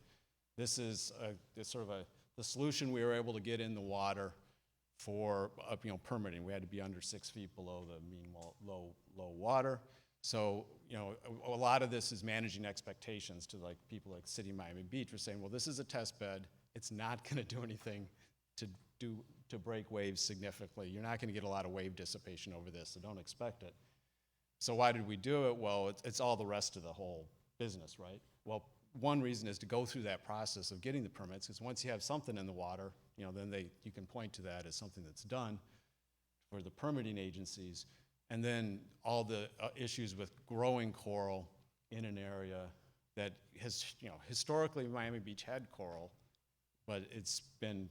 Speaker 6: This is the solution we were able to get in the water for permitting. We had to be under 6 feet below the mean low water. So a lot of this is managing expectations to like people like City of Miami Beach are saying, well, this is a test bed. It's not going to do anything to break waves significantly. You're not going to get a lot of wave dissipation over this, so don't expect it. So why did we do it? Well, it's all the rest of the whole business, right? Well, one reason is to go through that process of getting the permits, because once you have something in the water, then you can point to that as something that's done for the permitting agencies. And then all the issues with growing coral in an area that has, historically Miami Beach had coral, but it's been,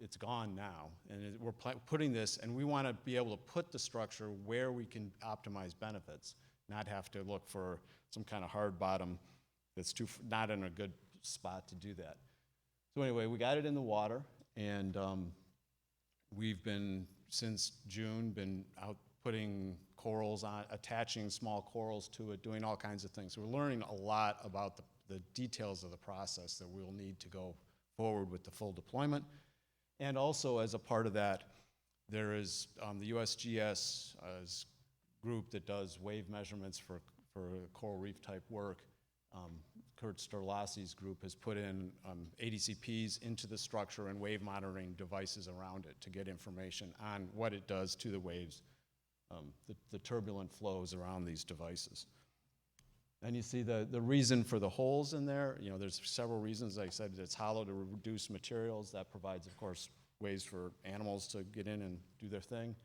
Speaker 6: it's gone now. And we're putting this, and we want to be able to put the structure where we can optimize benefits, not have to look for some kind of hard bottom that's not in a good spot to do that. So anyway, we got it in the water, and we've been, since June, been out putting corals on, attaching small corals to it, doing all kinds of things. So we're learning a lot about the details of the process that we'll need to go forward with the full deployment. And also, as a part of that, there is the USGS group that does wave measurements for coral reef type work. Kurt Sterlassi's group has put in ADCPs into the structure and wave monitoring devices around it to get information on what it does to the waves, the turbulent flows around these devices. And you see the reason for the holes in there. There's several reasons. Like I said, it's hollow to reduce materials. That provides, of course, ways for animals to get in and do their thing.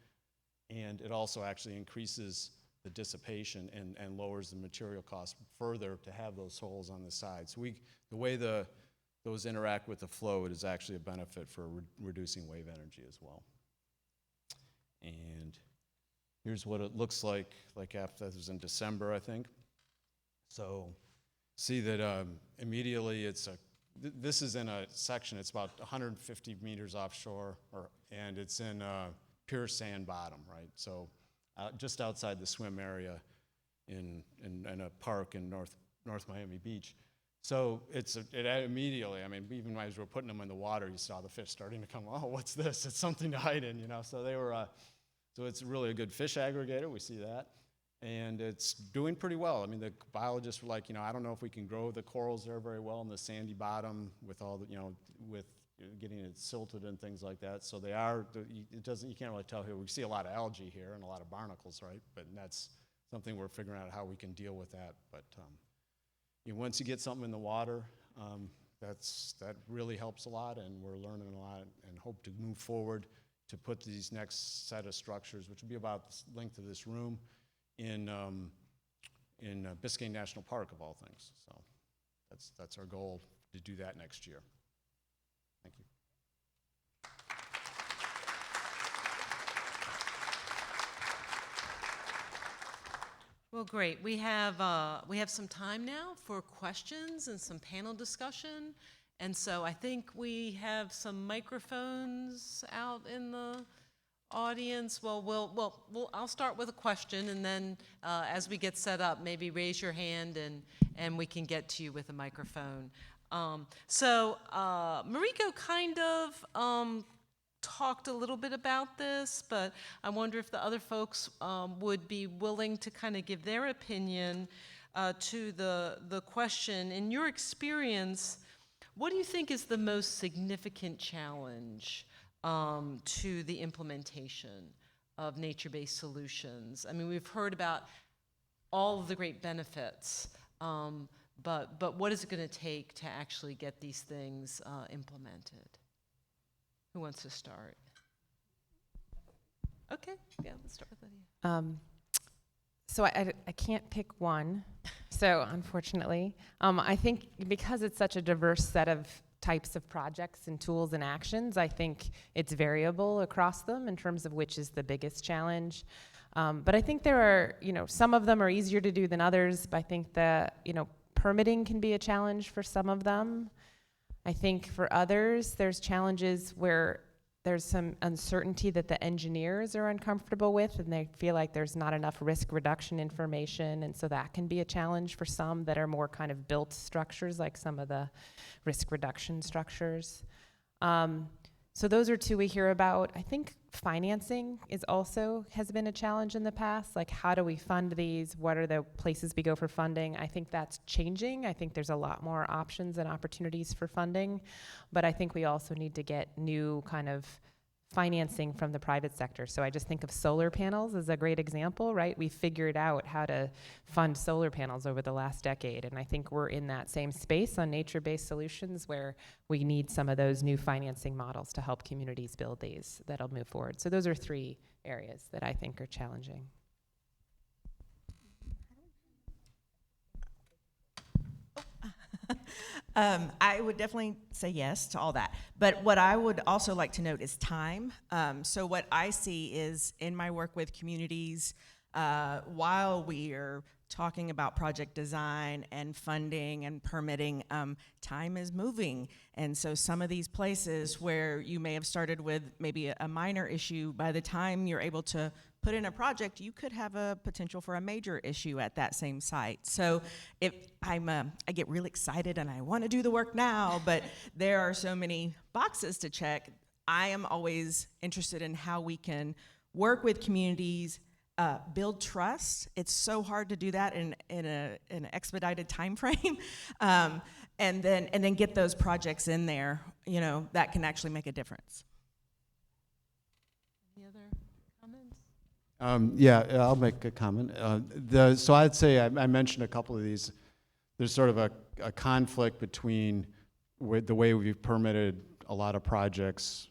Speaker 6: And it also actually increases the dissipation and lowers the material cost further to have those holes on the side. So the way those interact with the flow, it is actually a benefit for reducing wave energy as well. And here's what it looks like after this was in December, I think. So see that immediately this is in a section, it's about 150 meters offshore, and it's in pure sand bottom, right? So just outside the swim area in a park in North Miami Beach. So it immediately, I mean, even as we're putting them in the water, you saw the fish starting to come, oh, what's this? It's something to hide in, you know? So they were, so it's really a good fish aggregator, we see that. And it's doing pretty well. I mean, the biologists were like, I don't know if we can grow the corals there very well in the sandy bottom with all the, with getting it silted and things like that. So they are, you can't really tell here. We see a lot of algae here and a lot of barnacles, right? But that's something we're figuring out how we can deal with that. But once you get something in the water, that really helps a lot, and we're learning a lot and hope to move forward to put these next set of structures, which will be about the length of this room, in Biscayne National Park, of all things. So that's our goal, to do that next year. Thank you.
Speaker 2: Well, great. We have some time now for questions and some panel discussion. And so I think we have some microphones out in the audience. Well, I'll start with a question, and then as we get set up, maybe raise your hand and we can get to you with a microphone. So Mariko kind of talked a little bit about this, but I wonder if the other folks would be willing to kind of give their opinion to the question. In your experience, what do you think is the most significant challenge to the implementation of nature-based solutions? I mean, we've heard about all of the great benefits, but what is it going to take to actually get these things implemented? Who wants to start? Okay, yeah, let's start with Lydia.
Speaker 3: So I can't pick one, so unfortunately. I think because it's such a diverse set of types of projects and tools and actions, I think it's variable across them in terms of which is the biggest challenge. But I think there are, some of them are easier to do than others. But I think that, permitting can be a challenge for some of them. I think for others, there's challenges where there's some uncertainty that the engineers are uncomfortable with, and they feel like there's not enough risk reduction information, and so that can be a challenge for some that are more kind of built structures, like some of the risk reduction structures. So those are two we hear about. I think financing has been a challenge in the past. Like, how do we fund these? What are the places we go for funding? I think that's changing. I think there's a lot more options and opportunities for funding, but I think we also need to get new kind of financing from the private sector. So I just think of solar panels as a great example, right? We figured out how to fund solar panels over the last decade, and I think we're in that same space on nature-based solutions where we need some of those new financing models to help communities build these that'll move forward. So those are three areas that I think are challenging.
Speaker 5: I would definitely say yes to all that. But what I would also like to note is time. So what I see is in my work with communities, while we are talking about project design and funding and permitting, time is moving. And so some of these places where you may have started with maybe a minor issue, by the time you're able to put in a project, you could have a potential for a major issue at that same site. So if I get really excited and I want to do the work now, but there are so many boxes to check, I am always interested in how we can work with communities, build trust. It's so hard to do that in an expedited time frame, and then get those projects in there, that can actually make a difference.
Speaker 2: Any other comments?
Speaker 6: I'll make a comment. So I'd say I mentioned a couple of these. There's sort of a conflict between the way we've permitted a lot of projects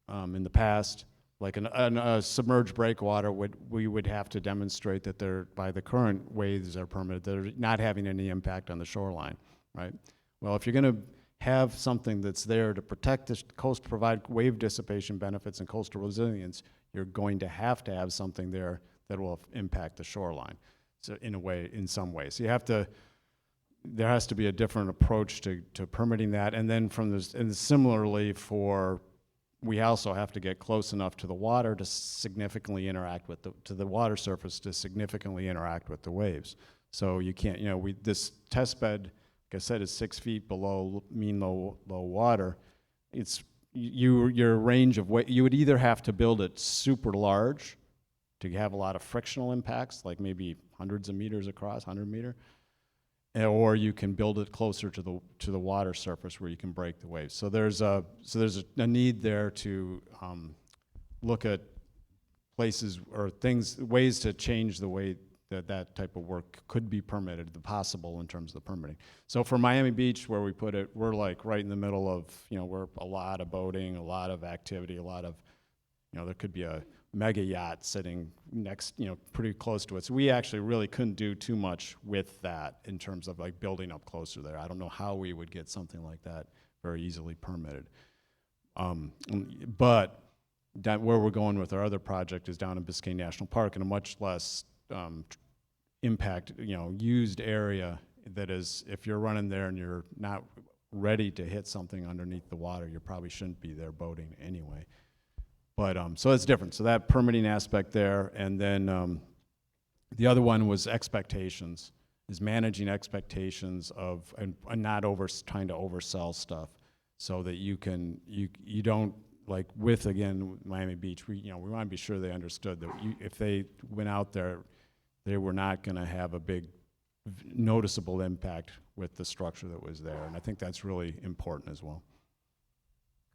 Speaker 6: in the past, like a submerged breakwater, we would have to demonstrate that they're, by the current waves that are permitted, they're not having any impact on the shoreline, right? Well, if you're going to have something that's there to protect the coast, provide wave dissipation benefits and coastal resilience, you're going to have something there that will impact the shoreline. So in some way. So there has to be a different approach to permitting that. And then and similarly we also have to get close enough to the water to significantly interact with to the water surface to significantly interact with the waves. So you can't, this test bed, like I said, is 6 feet below mean low water. It's your range of you would either have to build it super large to have a lot of frictional impacts, like maybe hundreds of meters across, 100 meter, or you can build it closer to the water surface where you can break the waves. So there's a need there to look at places or ways to change the way that type of work could be permitted, the possible in terms of the permitting. So for Miami Beach, where we put it, we're like right in the middle of, we're a lot of boating, a lot of activity, a lot of, there could be a mega yacht sitting next, pretty close to it. So we actually really couldn't do too much with that in terms of like building up closer there. I don't know how we would get something like that very easily permitted. But where we're going with our other project is down in Biscayne National Park in a much less impact, used area that is, if you're running there and you're not ready to hit something underneath the water, you probably shouldn't be there boating anyway. But, so it's different. So that permitting aspect there, and then the other one was expectations, is managing expectations of, and not trying to oversell stuff so that you don't, like with, again, Miami Beach, we want to be sure they understood that if they went out there, they were not going to have a big noticeable impact with the structure that was there. And I think that's really important as well.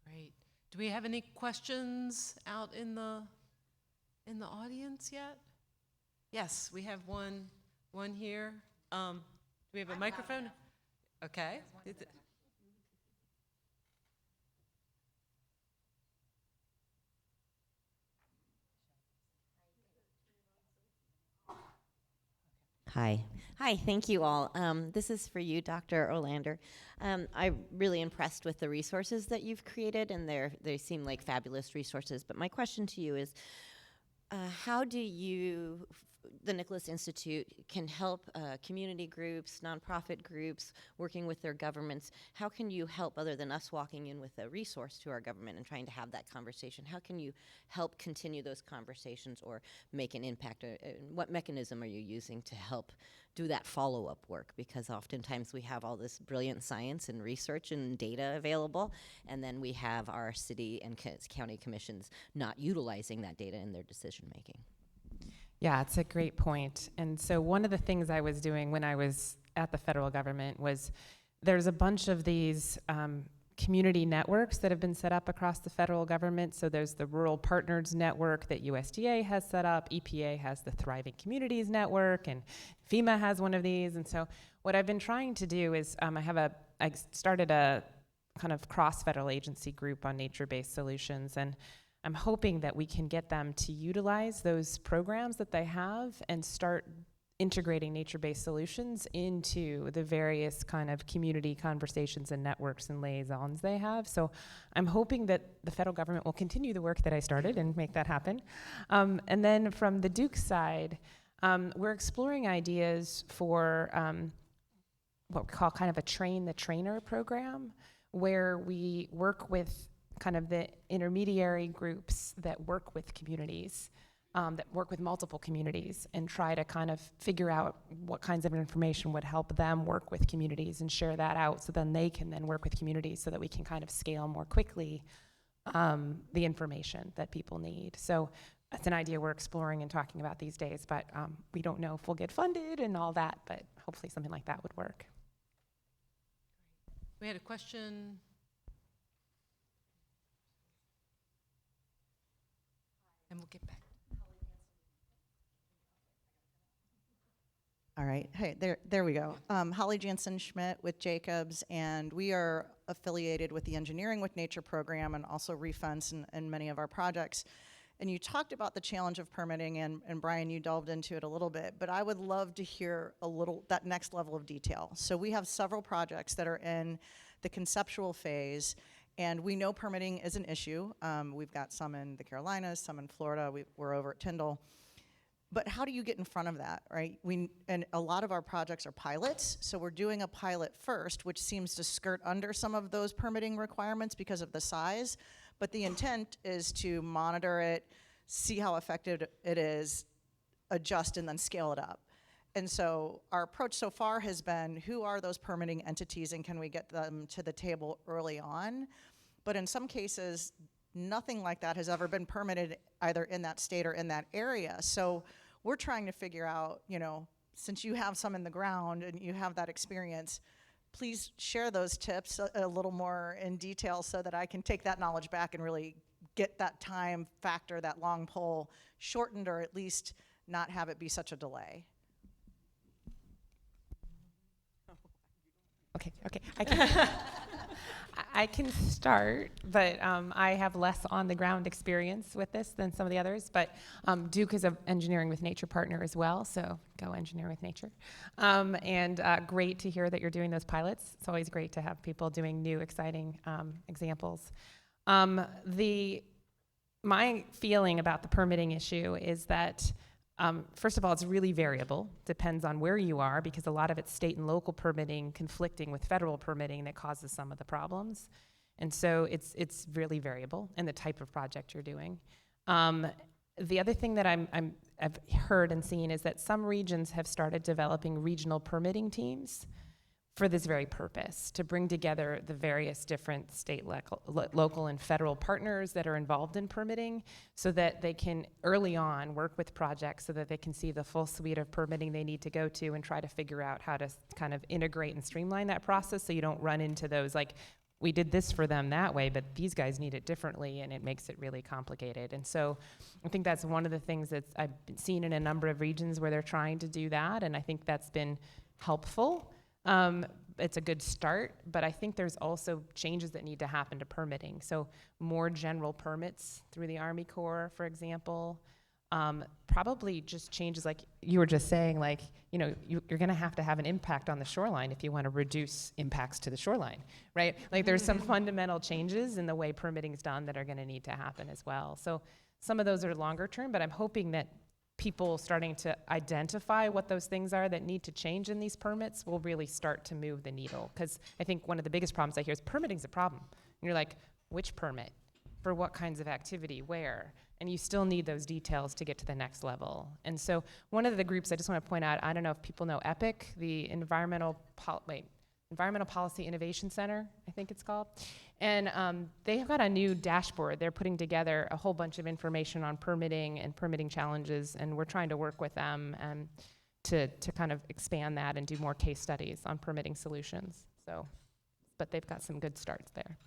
Speaker 2: Great. Do we have any questions out in the audience yet? Yes, we have one here. Do we have a microphone? Okay.
Speaker 7: Hi, thank you all. This is for you, Dr. Olander. I'm really impressed with the resources that you've created, and they seem like fabulous resources. But my question to you is, how do you, the Nicholas Institute, can help community groups, nonprofit groups, working with their governments? How can you help, other than us walking in with a resource to our government and trying to have that conversation? How can you help continue those conversations or make an impact? What mechanism are you using to help do that follow-up work? Because oftentimes we have all this brilliant science and research and data available, and then we have our city and county commissions not utilizing that data in their decision-making.
Speaker 3: Yeah, it's a great point. And so one of the things I was doing when I was at the federal government was there's a bunch of these community networks that have been set up across the federal government. So there's the Rural Partners Network that USDA has set up. EPA has the Thriving Communities Network, and FEMA has one of these. And so what I've been trying to do is I started a kind of cross-federal agency group on nature-based solutions, and I'm hoping that we can get them to utilize those programs that they have and start integrating nature-based solutions into the various kind of community conversations and networks and liaisons they have. So I'm hoping that the federal government will continue the work that I started and make that happen. And then from the Duke side, we're exploring ideas for what we call kind of a train the trainer program, where we work with kind of the intermediary groups that work with communities, that work with multiple communities, and try to kind of figure out what kinds of information would help them work with communities and share that out, so then they can then work with communities so that we can kind of scale more quickly the information that people need. So that's an idea we're exploring and talking about these days, but we don't know if we'll get funded and all that, but hopefully something like that would work.
Speaker 2: We had a question. And we'll get back.
Speaker 8: All right. Hey, there we go. Holly Jansen Schmidt with Jacobs, and we are affiliated with the Engineering with Nature program and also Refence in many of our projects. And you talked about the challenge of permitting, and Brian, you delved into it a little bit, but I would love to hear that next level of detail. So we have several projects that are in the conceptual phase, and we know permitting is an issue. We've got some in the Carolinas, some in Florida, we're over at Tyndall. But how do you get in front of that, right? And a lot of our projects are pilots, so we're doing a pilot first, which seems to skirt under some of those permitting requirements because of the size. But the intent is to monitor it, see how effective it is, adjust, and then scale it up. And so our approach so far has been, who are those permitting entities and can we get them to the table early on? But in some cases, nothing like that has ever been permitted either in that state or in that area. So we're trying to figure out, since you have some in the ground and you have that experience, please share those tips a little more in detail so that I can take that knowledge back and really get that time factor, that long pole shortened, or at least not have it be such a delay.
Speaker 3: Okay, I can start, but I have less on-the-ground experience with this than some of the others, but Duke is an Engineering with Nature partner as well, so go Engineer with Nature. And great to hear that you're doing those pilots. It's always great to have people doing new, exciting examples. My feeling about the permitting issue is that first of all, it's really variable, depends on where you are, because a lot of it's state and local permitting conflicting with federal permitting that causes some of the problems. And so it's really variable in the type of project you're doing. The other thing that I've heard and seen is that some regions have started developing regional permitting teams for this very purpose, to bring together the various different state, local, and federal partners that are involved in permitting so that they can early on work with projects so that they can see the full suite of permitting they need to go to and try to figure out how to kind of integrate and streamline that process so you don't run into those, like, we did this for them that way, but these guys need it differently, and it makes it really complicated. And so I think that's one of the things that I've seen in a number of regions where they're trying to do that, and I think that's been helpful. It's a good start, but I think there's also changes that need to happen to permitting. So more general permits through the Army Corps, for example. Probably just changes like you were just saying, like, you're gonna have to have an impact on the shoreline if you wanna reduce impacts to the shoreline, right? Like there's some fundamental changes in the way permitting is done that are gonna need to happen as well. So some of those are longer term, but I'm hoping that people starting to identify what those things are that need to change in these permits will really start to move the needle. Because I think one of the biggest problems I hear is permitting's a problem. And you're like, which permit? For what kinds of activity? Where? And you still need those details to get to the next level. And so one of the groups I just want to point out, I don't know if people know EPIC, the Environmental Policy Innovation Center, I think it's called. And they've got a new dashboard. They're putting together a whole bunch of information on permitting and permitting challenges, and we're trying to work with them to kind of expand that and do more case studies on permitting solutions. So, but they've got some good starts there.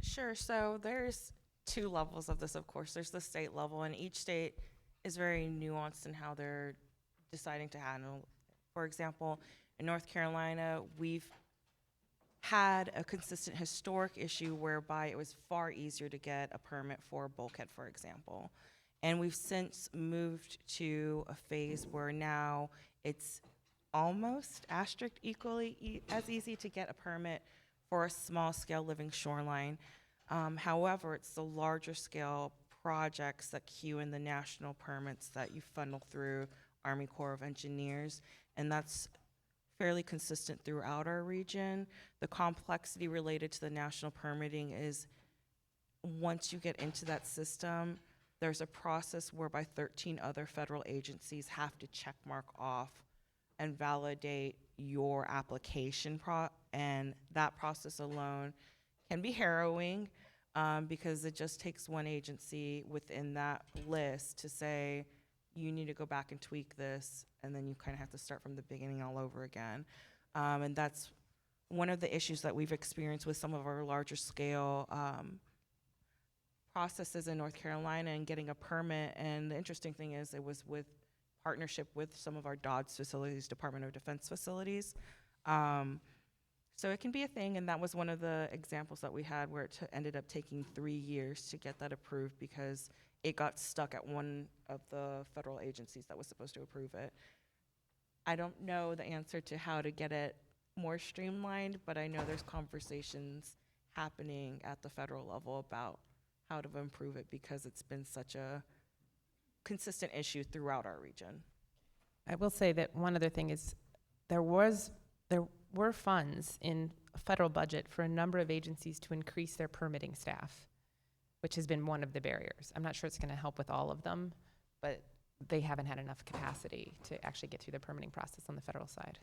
Speaker 4: Sure. So there's two levels of this, of course. There's the state level, and each state is very nuanced in how they're deciding to handle. For example, in North Carolina, we've had a consistent historic issue whereby it was far easier to get a permit for a bulkhead, for example. And we've since moved to a phase where now it's almost asterisk equally as easy to get a permit for a small scale living shoreline. However, it's the larger scale projects that queue in the national permits that you funnel through Army Corps of Engineers, and that's fairly consistent throughout our region. The complexity related to the national permitting is once you get into that system, there's a process whereby 13 other federal agencies have to check mark off and validate your application, and that process alone can be harrowing because it just takes one agency within that list to say, you need to go back and tweak this, and then you kind of have to start from the beginning all over again. And that's one of the issues that we've experienced with some of our larger scale processes in North Carolina and getting a permit. And the interesting thing is it was with partnership with some of our DODS facilities, Department of Defense facilities. So it can be a thing, and that was one of the examples that we had where it ended up taking 3 years to get that approved because it got stuck at one of the federal agencies that was supposed to approve it. I don't know the answer to how to get it more streamlined, but I know there's conversations happening at the federal level about how to improve it because it's been such a consistent issue throughout our region.
Speaker 3: I will say that one other thing is there were funds in a federal budget for a number of agencies to increase their permitting staff, which has been one of the barriers. I'm not sure it's going to help with all of them, but they haven't had enough capacity to actually get through the permitting process on the federal side.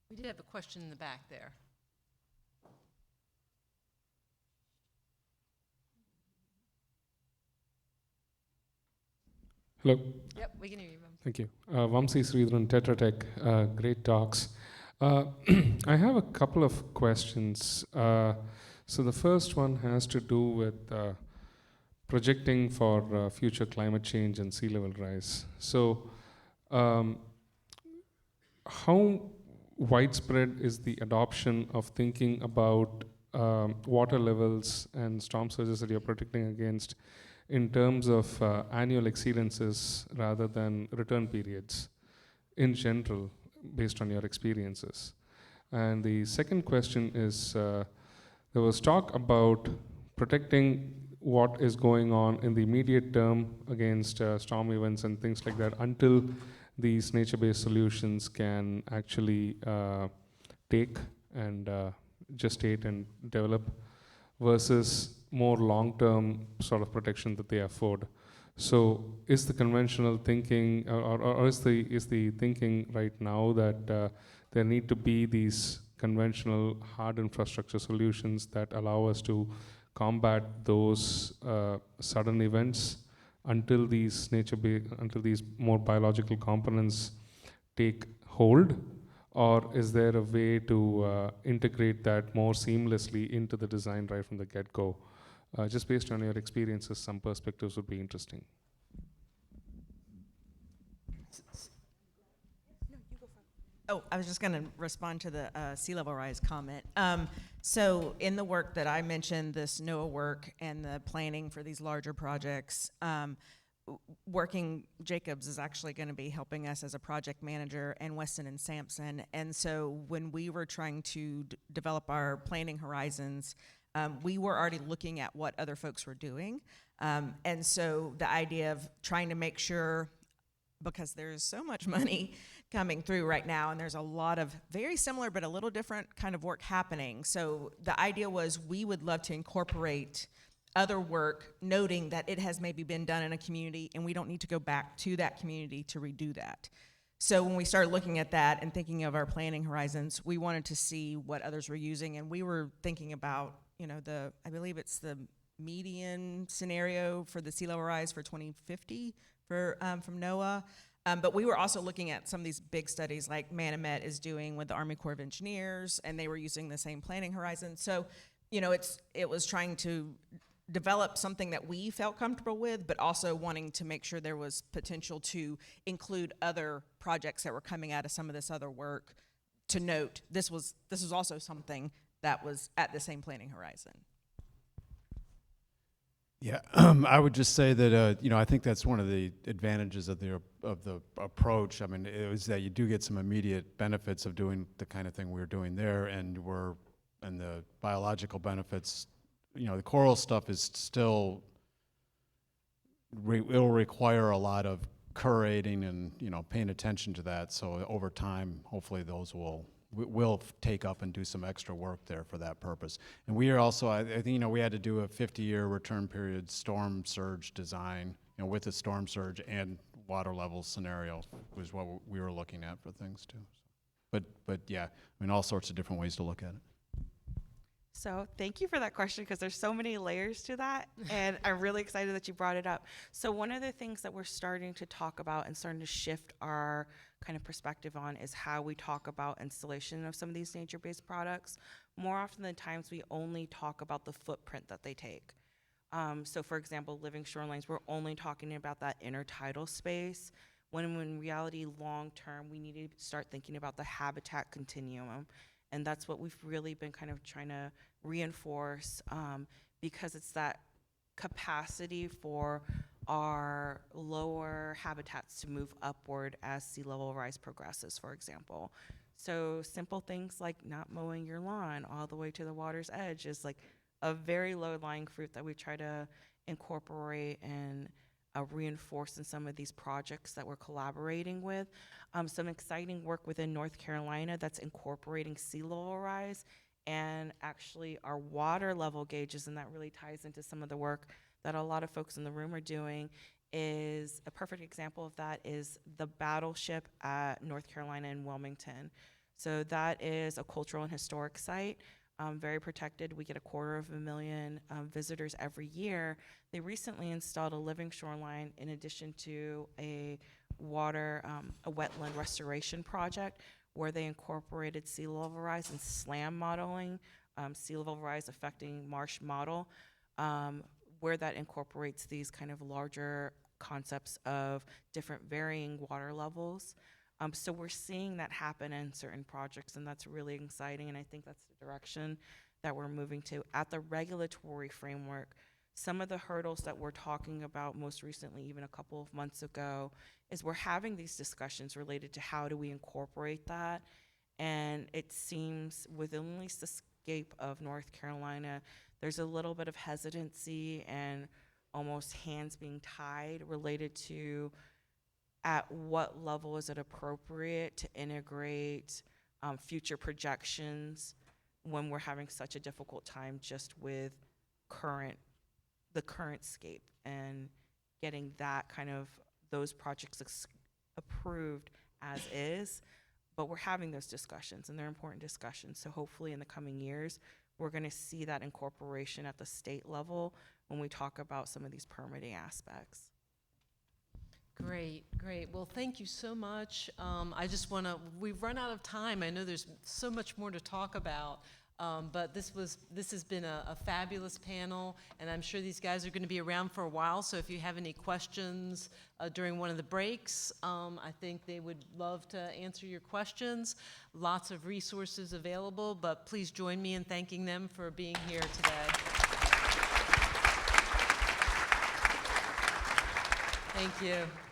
Speaker 2: We did have a question in the back there.
Speaker 9: Hello.
Speaker 2: Yep, we can hear you.
Speaker 9: Thank you. Vamsi Sridharan, Tetra Tech, great talks. I have a couple of questions. So the first one has to do with projecting for future climate change and sea level rise. So how widespread is the adoption of thinking about water levels and storm surges that you're protecting against in terms of annual exceedances rather than return periods in general, based on your experiences? And the second question is, there was talk about protecting what is going on in the immediate term against storm events and things like that until these nature-based solutions can actually take and gestate and develop, versus more long-term sort of protection that they afford. So is the conventional thinking, or is the thinking right now that there need to be these conventional hard infrastructure solutions that allow us to combat those sudden events until these more biological components take hold? Or is there a way to integrate that more seamlessly into the design right from the get-go? Just based on your experiences, some perspectives would be interesting.
Speaker 5: Oh, I was just going to respond to the sea level rise comment. So in the work that I mentioned, this NOAA work and the planning for these larger projects, working Jacobs is actually going to be helping us as a project manager, and Weston and Sampson. And so when we were trying to develop our planning horizons, we were already looking at what other folks were doing. And so the idea of trying to make sure, because there's so much money coming through right now, and there's a lot of very similar but a little different kind of work happening. So the idea was we would love to incorporate other work, noting that it has maybe been done in a community and we don't need to go back to that community to redo that. So when we started looking at that and thinking of our planning horizons, we wanted to see what others were using, and we were thinking about, I believe it's the median scenario for the sea level rise for 2050 from NOAA. But we were also looking at some of these big studies like Manomet is doing with the Army Corps of Engineers, and they were using the same planning horizon. So, it was trying to develop something that we felt comfortable with, but also wanting to make sure there was potential to include other projects that were coming out of some of this other work, to note this was also something that was at the same planning horizon.
Speaker 6: Yeah, I would just say that I think that's one of the advantages of the approach. I mean, it was that you do get some immediate benefits of doing the kind of thing we were doing there, and the biological benefits. The coral stuff is still it'll require a lot of curating and paying attention to that. So over time, hopefully those will take up and do some extra work there for that purpose. And we are also, I think, we had to do a 50-year return period storm surge design, with the storm surge and water level scenario was what we were looking at for things too. But yeah, all sorts of different ways to look at it.
Speaker 4: So thank you for that question, because there's so many layers to that, and I'm really excited that you brought it up. So one of the things that we're starting to talk about and starting to shift our kind of perspective on is how we talk about installation of some of these nature-based products. More often than times, we only talk about the footprint that they take. So for example, living shorelines, we're only talking about that intertidal space, when in reality, long-term, we need to start thinking about the habitat continuum And that's what we've really been kind of trying to reinforce, because it's that capacity for our lower habitats to move upward as sea level rise progresses, for example. So simple things like not mowing your lawn all the way to the water's edge is like a very low-lying fruit that we try to incorporate and reinforce in some of these projects that we're collaborating with. Some exciting work within North Carolina that's incorporating sea level rise and actually our water level gauges, and that really ties into some of the work that a lot of folks in the room are doing. Is a perfect example of that is the battleship at North Carolina in Wilmington. So that is a cultural and historic site, very protected. We get 250,000 visitors every year. They recently installed a living shoreline in addition to a wetland restoration project where they incorporated sea level rise and SLAM modeling, sea level rise affecting marsh model, where that incorporates these kind of larger concepts of different varying water levels. So we're seeing that happen in certain projects, and that's really exciting, and I think that's the direction that we're moving to. At the regulatory framework, some of the hurdles that we're talking about most recently, even a couple of months ago, is we're having these discussions related to how do we incorporate that, and it seems within at least the scope of North Carolina, there's a little bit of hesitancy and almost hands being tied related to at what level is it appropriate to integrate future projections when we're having such a difficult time just with the current scape and getting that kind of those projects approved as is. But we're having those discussions, and they're important discussions. So hopefully in the coming years, we're going to see that incorporation at the state level when we talk about some of these permitting aspects.
Speaker 2: Great, great. Well, thank you so much. I just want to, we've run out of time. I know there's so much more to talk about, but this has been a fabulous panel, and I'm sure these guys are going to be around for a while, so if you have any questions during one of the breaks, I think they would love to answer your questions. Lots of resources available, but please join me in thanking them for being here today. Thank you.